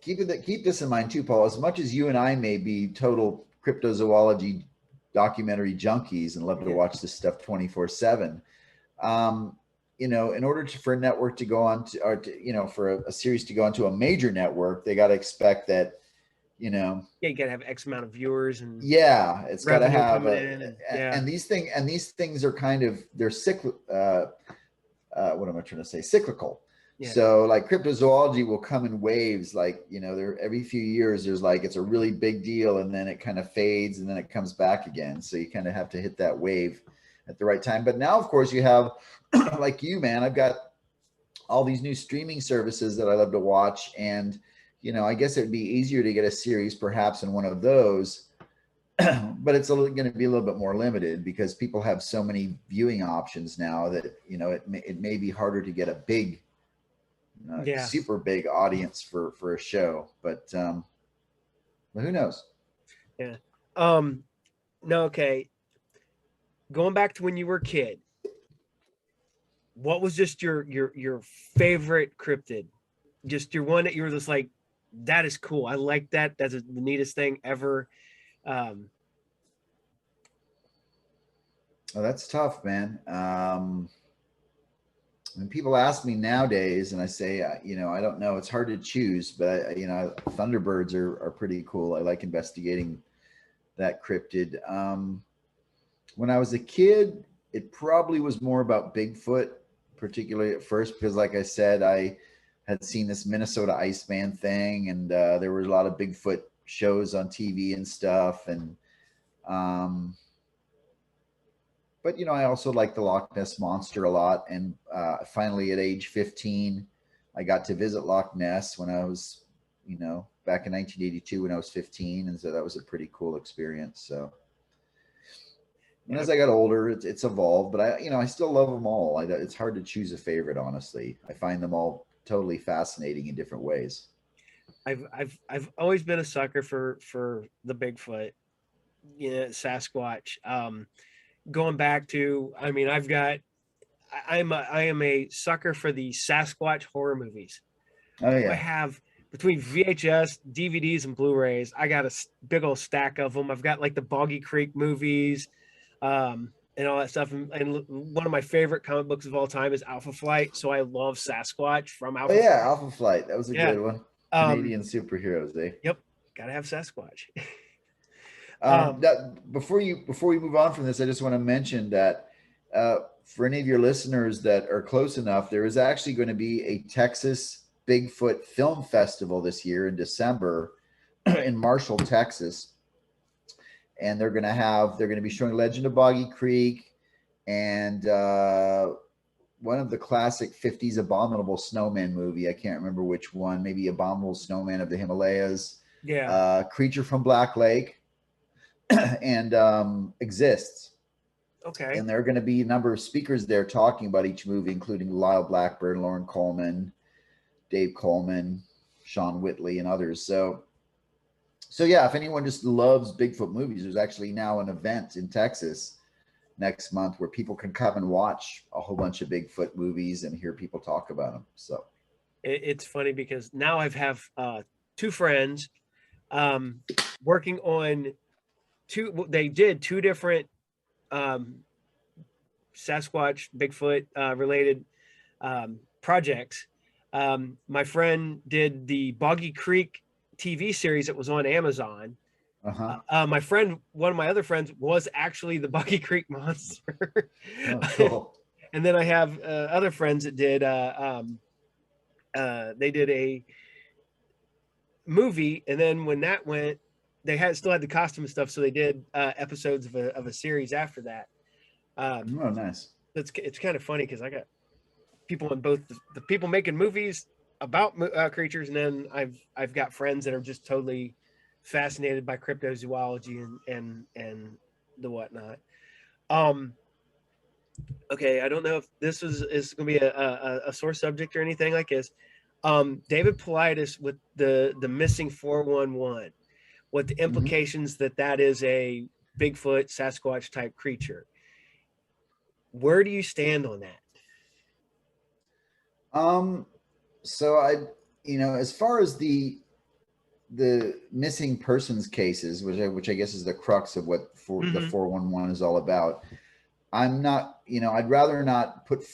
keep this in mind too, Paul. As much as you and I may be total cryptozoology documentary junkies and love to watch this stuff 24/7, in order for a network to go on to, or for a series to go onto a major network, they got to expect that, you got to have X amount of viewers, and it's got to have and these things are kind of, they're cyclical. What am I trying to say? Cyclical. Yeah. So like cryptozoology will come in waves, like, there every few years there's like, it's a really big deal, and then it kind of fades and then it comes back again. So you kind of have to hit that wave at the right time. But now, of course, you have like you, man, I've got all these new streaming services that I love to watch. And, I guess it'd be easier to get a series perhaps in one of those, but it's going to be a little bit more limited because people have so many viewing options now that, it may be harder to get a big, super big audience for a show, but who knows? Yeah. No. Okay. Going back to when you were a kid, what was just your favorite cryptid? Just your one that you were just like, that is cool. I like that. That's the neatest thing ever. Oh, that's tough, man. When people ask me nowadays, and I say, I don't know, it's hard to choose, but Thunderbirds are pretty cool. I like investigating that cryptid. When I was a kid, it probably was more about Bigfoot, particularly at first, because like I said, I had seen this Minnesota Iceman thing, and there were a lot of Bigfoot shows on TV and stuff. And, but, I also like the Loch Ness Monster a lot. And finally, at age 15, I got to visit Loch Ness when I was, back in 1982 when I was 15. And so that was a pretty cool experience. So, and as I got older, it's evolved, but I still love them all. It's hard to choose a favorite, honestly. I find them all totally fascinating in different ways. I've always been a sucker for the Bigfoot, Sasquatch. Going back to, I am a sucker for the Sasquatch horror movies. Oh yeah. I have, between VHS, DVDs, and Blu-rays, I got a big old stack of them. I've got like the Boggy Creek movies, and all that stuff. And one of my favorite comic books of all time is Alpha Flight. So I love Sasquatch from Alpha Flight. Alpha Flight. That was a good one. Canadian superheroes, eh? Yep. Gotta have Sasquatch. Before we move on from this, I just want to mention that for any of your listeners that are close enough, there is actually going to be a Texas Bigfoot Film Festival this year in December in Marshall, Texas. And they're going to be showing Legend of Boggy Creek and one of the classic 50s Abominable Snowman movie. I can't remember which one, maybe Abominable Snowman of the Himalayas. Yeah. Creature from Black Lake. And Exists. Okay. And there are going to be a number of speakers there talking about each movie, including Lyle Blackburn, Lauren Coleman, Dave Coleman, Sean Whitley, and others. So yeah, if anyone just loves Bigfoot movies, there's actually now an event in Texas next month where people can come and watch a whole bunch of Bigfoot movies and hear people talk about them. So it's funny because now I have two friends working on they did two different Sasquatch, Bigfoot related projects. My friend did the Boggy Creek TV series that was on Amazon. One of my other friends was actually the Boggy Creek monster. Oh, cool. And then I have other friends that did they did movie, and then when that went, they still had the costume and stuff, so they did episodes of a series after that. Oh, nice. It's kind of funny because I got people in both the people making movies about creatures, and then I've got friends that are just totally fascinated by cryptozoology and the whatnot. Um, okay, I don't know if this is going to be a sore subject or anything like this. David Paulides with the missing 411, what the implications that is a Bigfoot Sasquatch type creature. Where do you stand on that? So as far as the missing persons cases, which I guess is the crux of what the 411 is all about, I'm not, I'd rather not put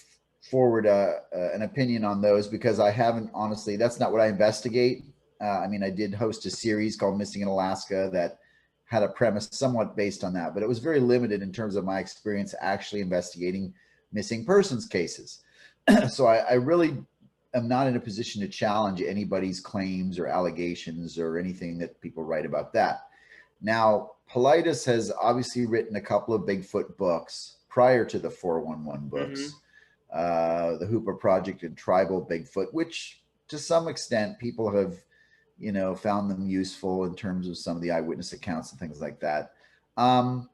forward an opinion on those because I haven't, honestly, that's not what I investigate. I mean, I did host a series called Missing in Alaska that had a premise somewhat based on that, but it was very limited in terms of my experience actually investigating missing persons cases. So I really am not in a position to challenge anybody's claims or allegations or anything that people write about that. Now, Paulides has obviously written a couple of Bigfoot books prior to the 411 books, the Hooper Project and Tribal Bigfoot, which to some extent people have, found them useful in terms of some of the eyewitness accounts and things like that. Now,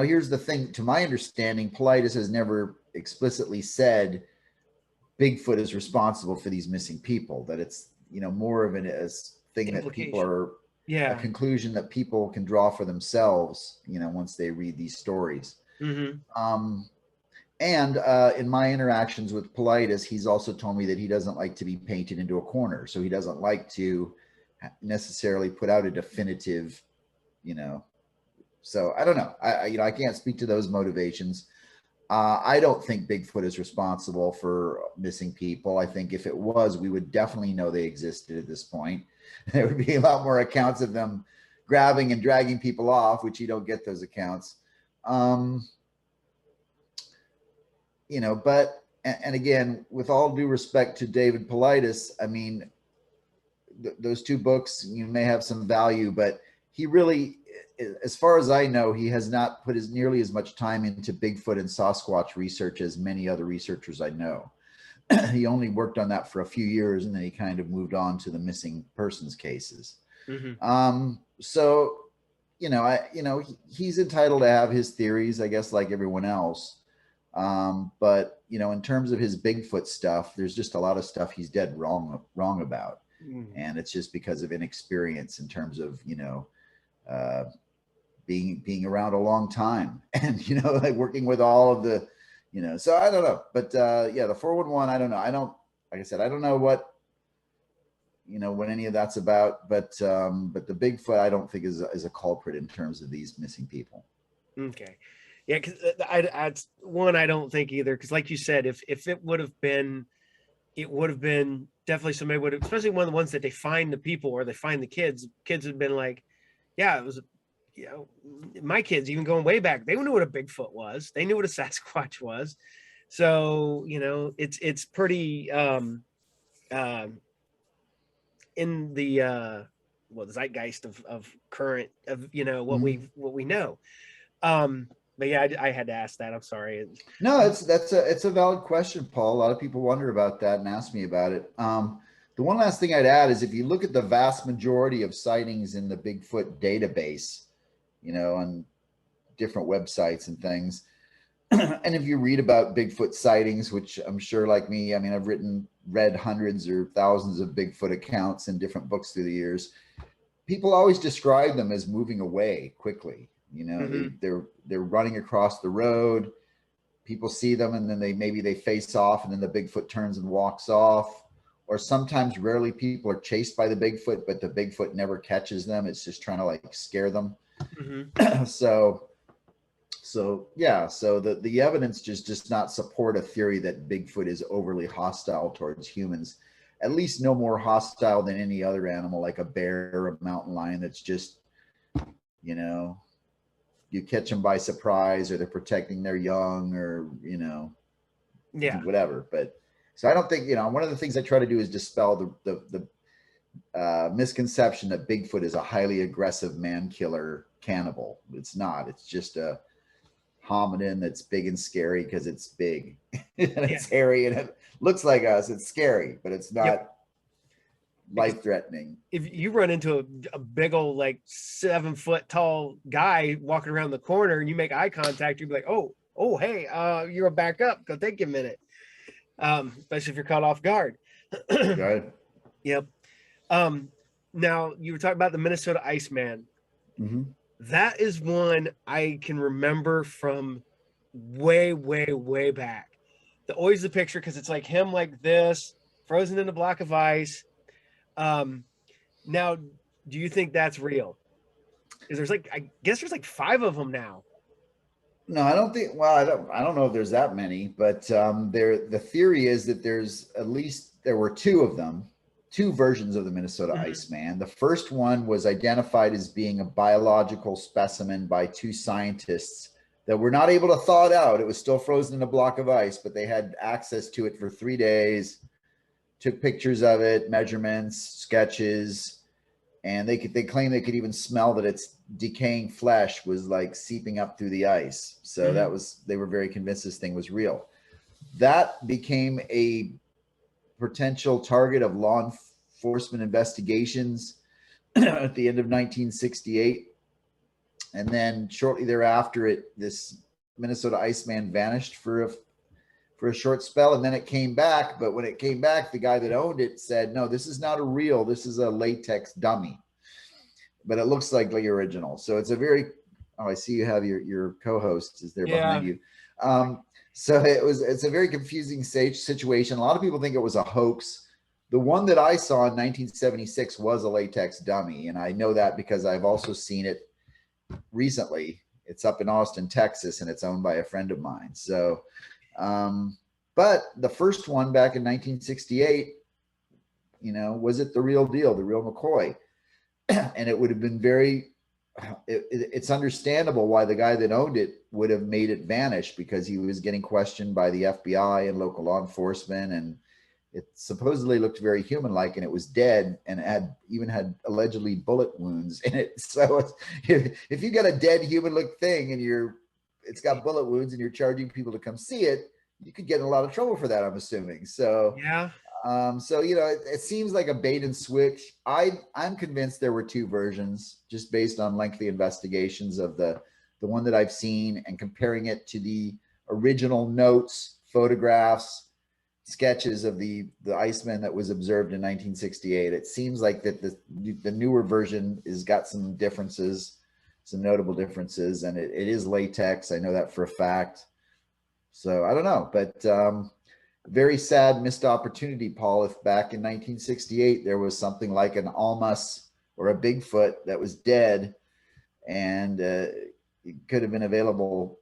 here's the thing. To my understanding, Paulides has never explicitly said Bigfoot is responsible for these missing people, that it's, more of a thing that people are, a conclusion that people can draw for themselves, once they read these stories. And in my interactions with Paulides, he's also told me that he doesn't like to be painted into a corner. So he doesn't like to necessarily put out a definitive, so I don't know. I can't speak to those motivations. I don't think Bigfoot is responsible for missing people. I think if it was, we would definitely know they existed at this point. There would be a lot more accounts of them grabbing and dragging people off, which you don't get those accounts. But again, with all due respect to David Paulides, I mean, those two books, may have some value, but he really, as far as I know, he has not put nearly as much time into Bigfoot and Sasquatch research as many other researchers I know. He only worked on that for a few years, and then he kind of moved on to the missing persons cases. So, he's entitled to have his theories, I guess, like everyone else. But in terms of his Bigfoot stuff, there's just a lot of stuff he's dead wrong about. And it's just because of inexperience in terms of, being around a long time and, like working with all of the, so I don't know, but, the 411, I don't know. Like I said, I don't know what any of that's about, but the Bigfoot, I don't think is a culprit in terms of these missing people. Okay. Yeah, because I don't think either. Because, like you said, if it would have been, definitely somebody would have, especially one of the ones that they find the people or they find the kids. Kids had been like, yeah, it was, my kids even going way back, they knew what a Bigfoot was. They knew what a Sasquatch was. So it's pretty in the zeitgeist of current of what we know. But yeah, I had to ask that. I'm sorry. No, it's a valid question, Paul. A lot of people wonder about that and ask me about it. The one last thing I'd add is if you look at the vast majority of sightings in the Bigfoot database, on different websites and things, and if you read about Bigfoot sightings, which I'm sure, like me, I mean, I've read hundreds or thousands of Bigfoot accounts in different books through the years. People always describe them as moving away quickly. They're running across the road. People see them, and then they face off, and then the Bigfoot turns and walks off. Or sometimes, rarely, people are chased by the Bigfoot, but the Bigfoot never catches them. It's just trying to like scare them. So the evidence just does not support a theory that Bigfoot is overly hostile towards humans. At least no more hostile than any other animal, like a bear or a mountain lion. That's just, you catch them by surprise, or they're protecting their young, or whatever. But so I don't think, one of the things I try to do is dispel the misconception that Bigfoot is a highly aggressive man killer cannibal. It's not. It's just a hominin that's big and scary because it's big and it's hairy and it looks like us. It's scary, but it's not life-threatening. If you run into a big old like 7 foot tall guy walking around the corner and you make eye contact, you'd be like, oh, hey, you're a back up. Go take you a minute. Especially if you're caught off guard. Right. Yep. Now you were talking about the Minnesota Iceman. Mm-hmm. That is one I can remember from way, way, way back. Always the picture, because it's like him like this, frozen in a block of ice. Now, do you think that's real? Because there's like, I guess there's like 5 of them now. No, I don't think. Well, I don't know if there's that many, but the theory is that there were 2 of them, 2 versions of the Minnesota Iceman. The first one was identified as being a biological specimen by 2 scientists that were not able to thaw it out. It was still frozen in a block of ice, but they had access to it for 3 days, took pictures of it, measurements, sketches, and they claim they could even smell that its decaying flesh was like seeping up through the ice. So they were very convinced this thing was real. That became a potential target of law enforcement investigations at the end of 1968. And then shortly thereafter, this Minnesota Iceman vanished for a short spell, and then it came back. But when it came back, the guy that owned it said, no, this is not a real, this is a latex dummy, but it looks like the original. So it's a very, I see you have your co-host is there behind you. So it's a very confusing situation. A lot of people think it was a hoax. The one that I saw in 1976 was a latex dummy. And I know that because I've also seen it recently. It's up in Austin, Texas, and it's owned by a friend of mine. So, but the first one back in 1968, was it the real deal, the real McCoy? And it would have been it's understandable why the guy that owned it would have made it vanish, because he was getting questioned by the FBI and local law enforcement, and it supposedly looked very human-like, and it was dead and had allegedly bullet wounds in it. So if you got a dead human-looking thing and it's got bullet wounds and you're charging people to come see it, you could get in a lot of trouble for that, I'm assuming. So yeah. So it seems like a bait and switch. I'm convinced there were 2 versions, just based on lengthy investigations of the one that I've seen and comparing it to the original notes, photographs, sketches of the Iceman that was observed in 1968. It seems like that the newer version has got some differences, some notable differences, and it is latex. I know that for a fact. So I don't know, but very sad missed opportunity, Paul. If back in 1968 there was something like an Almas or a Bigfoot that was dead, and it could have been available,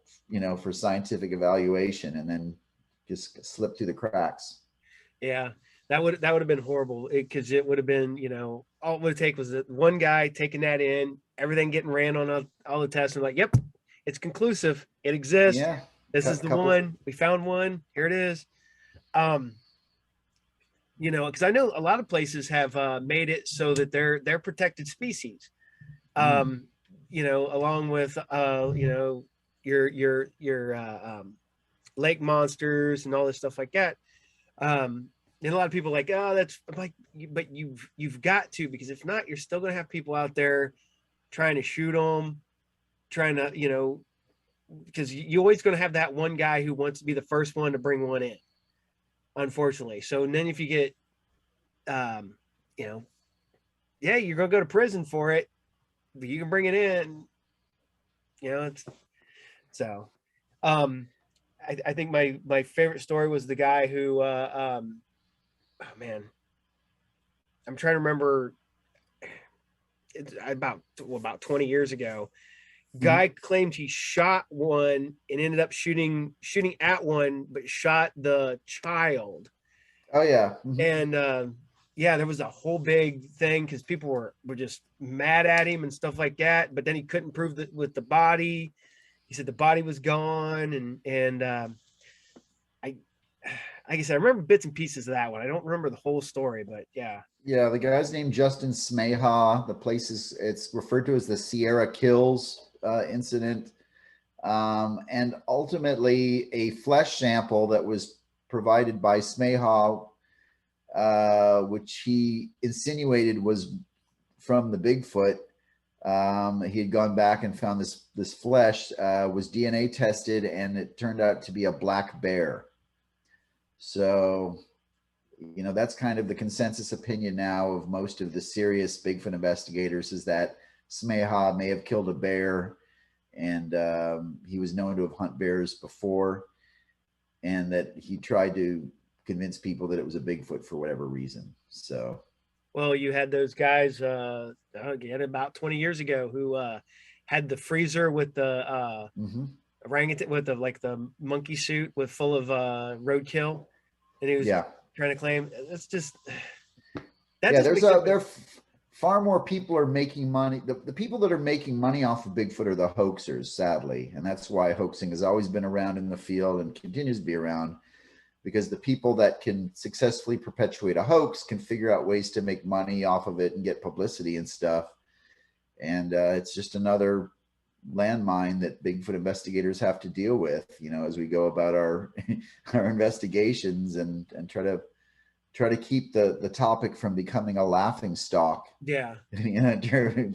for scientific evaluation, and then just slipped through the cracks. Yeah, that would have been horrible, because it would have been, all it would take was one guy taking that in, everything getting ran on all the tests, and like, yep, it's conclusive, it exists. Yeah, this is the one, we found one, here it is. Because I know a lot of places have made it so that they're protected species. Along with your lake monsters and all this stuff like that. And a lot of people are like, oh, that's like, but you've got to, because if not, you're still going to have people out there trying to shoot them, trying to, because you're always going to have that one guy who wants to be the first one to bring one in, unfortunately. So and then if you get, you're going to go to prison for it, but you can bring it in, I think my favorite story was the guy who, oh man, I'm trying to remember. It's about 20 years ago. Guy claimed he shot one and ended up shooting at one, but shot the child. Oh yeah. And there was a whole big thing because people were just mad at him and stuff like that. But then he couldn't prove that with the body. He said the body was gone, and like I said, I remember bits and pieces of that one. I don't remember the whole story, but yeah. Yeah, the guy's named Justin Smeha. The place it's referred to as the Sierra Kills incident. And ultimately, a flesh sample that was provided by Smeha, which he insinuated was from the Bigfoot. He had gone back and found this flesh, was DNA tested, and it turned out to be a black bear. So, you know, that's kind of the consensus opinion now of most of the serious Bigfoot investigators, is that Smeha may have killed a bear, and he was known to have hunted bears before, and that he tried to convince people that it was a Bigfoot for whatever reason. So, well, you had those guys again about 20 years ago who had the freezer with the orangutan, with the like the monkey suit with full of roadkill, and he was trying to claim it's just that. Yeah, there far more people are making money. The people that are making money off of Bigfoot are the hoaxers, sadly, and that's why hoaxing has always been around in the field and continues to be around, because the people that can successfully perpetuate a hoax can figure out ways to make money off of it and get publicity and stuff. And it's just another landmine that Bigfoot investigators have to deal with, you know, as we go about our our investigations and try to keep the topic from becoming a laughing stock. Yeah. You know, in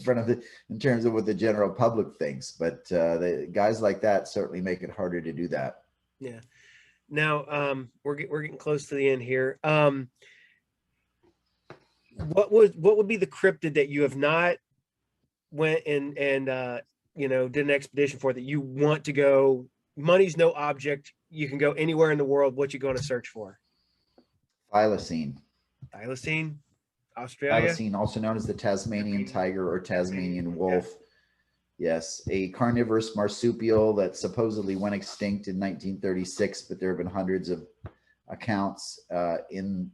terms of what the general public thinks. But the guys like that certainly make it harder to do that. Yeah. Now, we're getting close to the end here. What would be the cryptid that you have not went and you know, did an expedition for, that you want to go? Money's no object. You can go anywhere in the world. What you going to search for? Thylacine. Thylacine, Australia. Thylacine, also known as the Tasmanian tiger or Tasmanian wolf. Yeah. Yes, a carnivorous marsupial that supposedly went extinct in 1936, but there have been hundreds of accounts in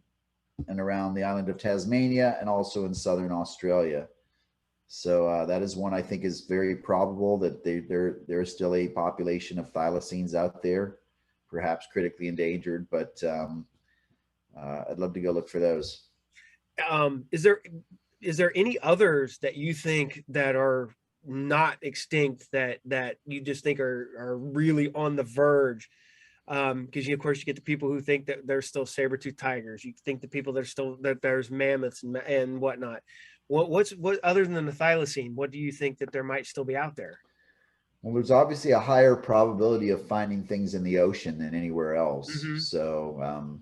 and around the island of Tasmania and also in southern Australia. So that is one I think is very probable, that there is still a population of thylacines out there, perhaps critically endangered, but I'd love to go look for those. Is there any others that you think that are not extinct that you just think are really on the verge? Because of course you get the people who think that there's still saber-toothed tigers. You think the people that there's mammoths and whatnot. What other than the thylacine, what do you think that there might still be out there? Well, there's obviously a higher probability of finding things in the ocean than anywhere else. So,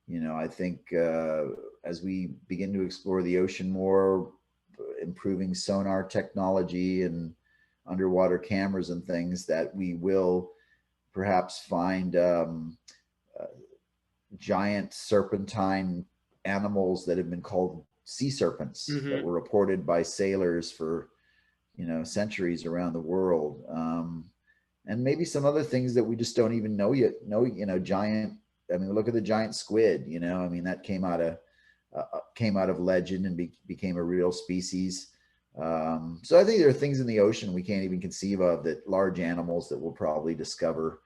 you know, I think as we begin to explore the ocean more, improving sonar technology and underwater cameras and things, that we will perhaps find giant serpentine animals that have been called sea serpents, that were reported by sailors for, you know, centuries around the world. And maybe some other things that we just don't even know yet. You know, giant, I mean, look at the giant squid, you know, I mean, that came out of legend and became a real species. So I think there are things in the ocean we can't even conceive of, that large animals that we'll probably discover.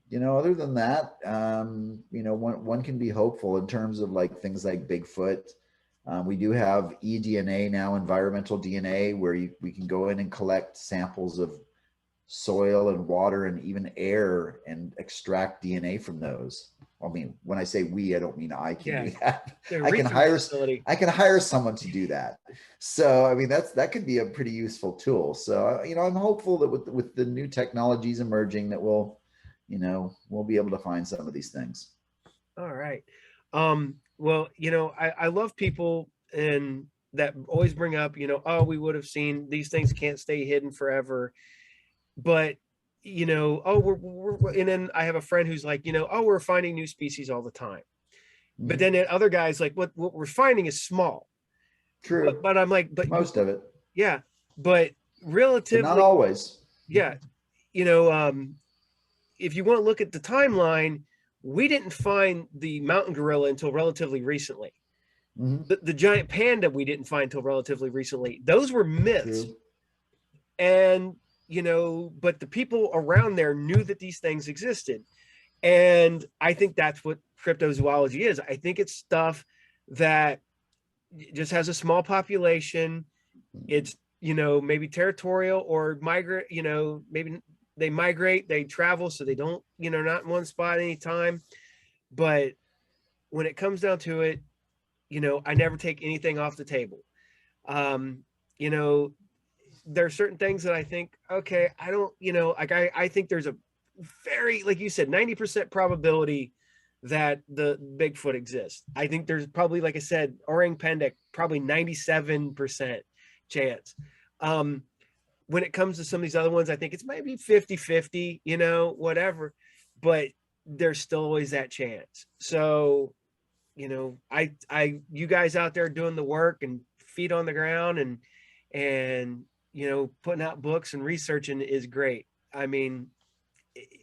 You know, other than that, you know, one can be hopeful in terms of like things like Bigfoot. We do have eDNA now, environmental DNA, where we can go in and collect samples of soil and water and even air and extract DNA from those. I mean, when I say we, I don't mean I can do that. I can hire someone to do that. So, I mean, that could be a pretty useful tool. So, you know, I'm hopeful that with the new technologies emerging, that we'll be able to find some of these things. All right. Well, you know, I love people and that always bring up, you know, oh, we would have seen these things, can't stay hidden forever. But, you know, oh, we're and then I have a friend who's like, you know, oh, we're finding new species all the time. But then the other guys like, what we're finding is small. True. But I'm like, but most of it. Yeah. But relatively, but not always. Yeah. You know, if you want to look at the timeline, we didn't find the mountain gorilla until relatively recently. The giant panda we didn't find until relatively recently. Those were myths. True. And, you know, but the people around there knew that these things existed. And I think that's what cryptozoology is. I think it's stuff that just has a small population. It's, maybe territorial or migrate, maybe they migrate, they travel, so they don't, not in one spot anytime. But when it comes down to it, I never take anything off the table. Um, you know, there are certain things that I think, okay, I don't, like I think there's a very, like you said, 90% probability that the Bigfoot exists. I think there's probably, like I said, orang pendek, probably 97% chance. When it comes to some of these other ones, I think it's maybe 50-50, whatever, but there's still always that chance. So, you guys out there doing the work and feet on the ground and putting out books and researching is great. I mean,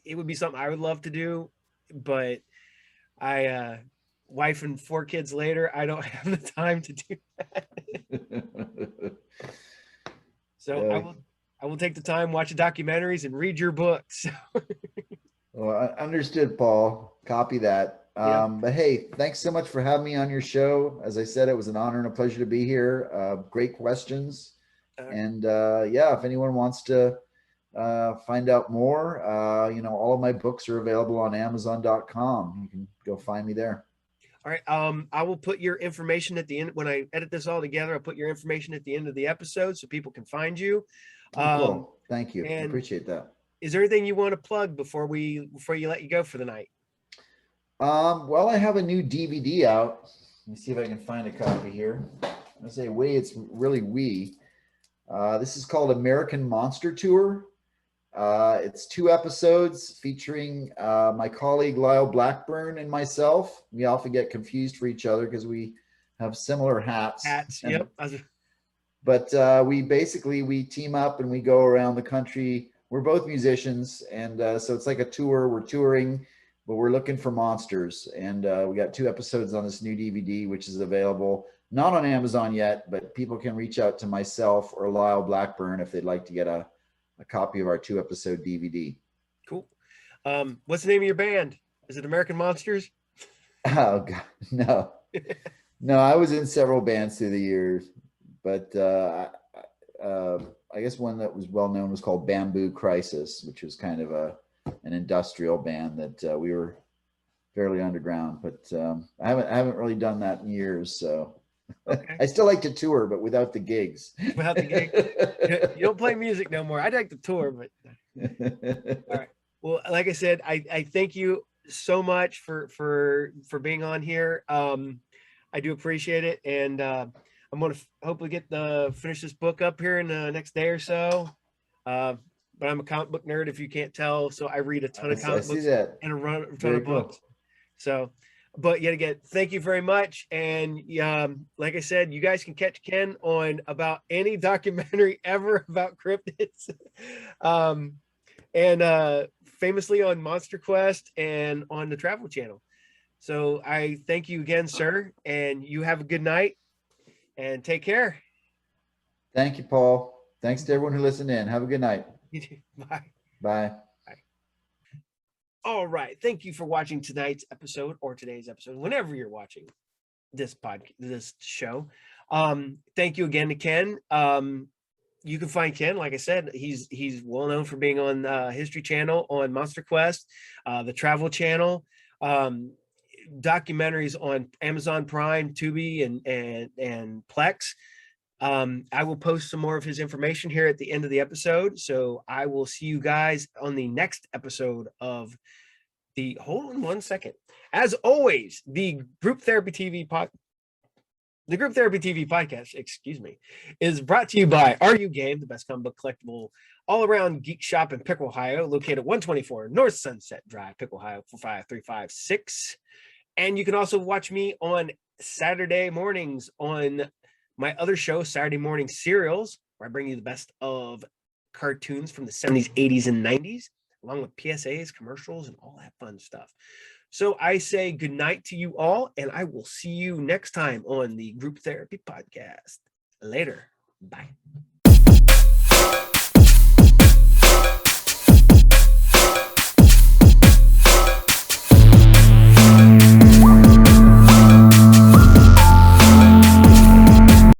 it would be something I would love to do, but wife and 4 kids later, I don't have the time to do that. So I will take the time, watch the documentaries, and read your books. Well, I understood, Paul. Copy that. Yeah. But hey, thanks so much for having me on your show. As I said, it was an honor and a pleasure to be here. Great questions. And if anyone wants to find out more, all of my books are available on Amazon.com. You can go find me there. All right. I will put your information at the end. When I edit this all together, I'll put your information at the end of the episode so people can find you. Cool. Thank you. I appreciate that. Is there anything you want to plug before you let you go for the night? Well, I have a new DVD out. Let me see if I can find a copy here. I say it's really wee. This is called American Monster Tour. It's 2 episodes featuring my colleague Lyle Blackburn and myself. We often get confused for each other because we have similar hats. Yep. But we team up and we go around the country. We're both musicians, and so it's like a tour. We're touring, but we're looking for monsters. And we got 2 episodes on this new DVD, which is available, not on Amazon yet, but people can reach out to myself or Lyle Blackburn if they'd like to get a copy of our 2-episode DVD. Cool. What's the name of your band? Is it American Monsters? Oh God, no. No, I was in several bands through the years, but I guess one that was well known was called Bamboo Crisis, which was kind of an industrial band that we were fairly underground. But I haven't really done that in years, so okay. I still like to tour, but without the gigs. Without the gig, you don't play music no more. I'd like to tour, but all right. Well, like I said, I thank you so much for being on here. I do appreciate it, and I'm going to hopefully finish this book up here in the next day or so. But I'm a comic book nerd, if you can't tell, so I read a ton of comic books and a ton of books. So, but yet again, thank you very much. And like I said, you guys can catch Ken on about any documentary ever about cryptids, and famously on Monster Quest and on the Travel Channel. So I thank you again, sir, and you have a good night and take care. Thank you, Paul. Thanks to everyone who listened in. Have a good night. You too. Bye. Bye. All right. Thank you for watching tonight's episode or today's episode, whenever you're watching this show. Thank you again to Ken. You can find Ken, like I said, he's well known for being on History Channel, on Monster Quest, the Travel Channel, documentaries on Amazon Prime, Tubi, and Plex. I will post some more of his information here at the end of the episode. So I will see you guys on the next episode of hold on one second. As always, the Group Therapy TV podcast, is brought to you by RU Game, the best comic book collectible all around geek shop in Pickle, Ohio, located at 124 North Sunset Drive, Pickle, Ohio, 45356. And you can also watch me on Saturday mornings on my other show, Saturday Morning Serials, where I bring you the best of cartoons from the 70s, 80s, and 90s, along with PSAs, commercials, and all that fun stuff. So I say good night to you all, and I will see you next time on the Group Therapy Podcast. Later. Bye.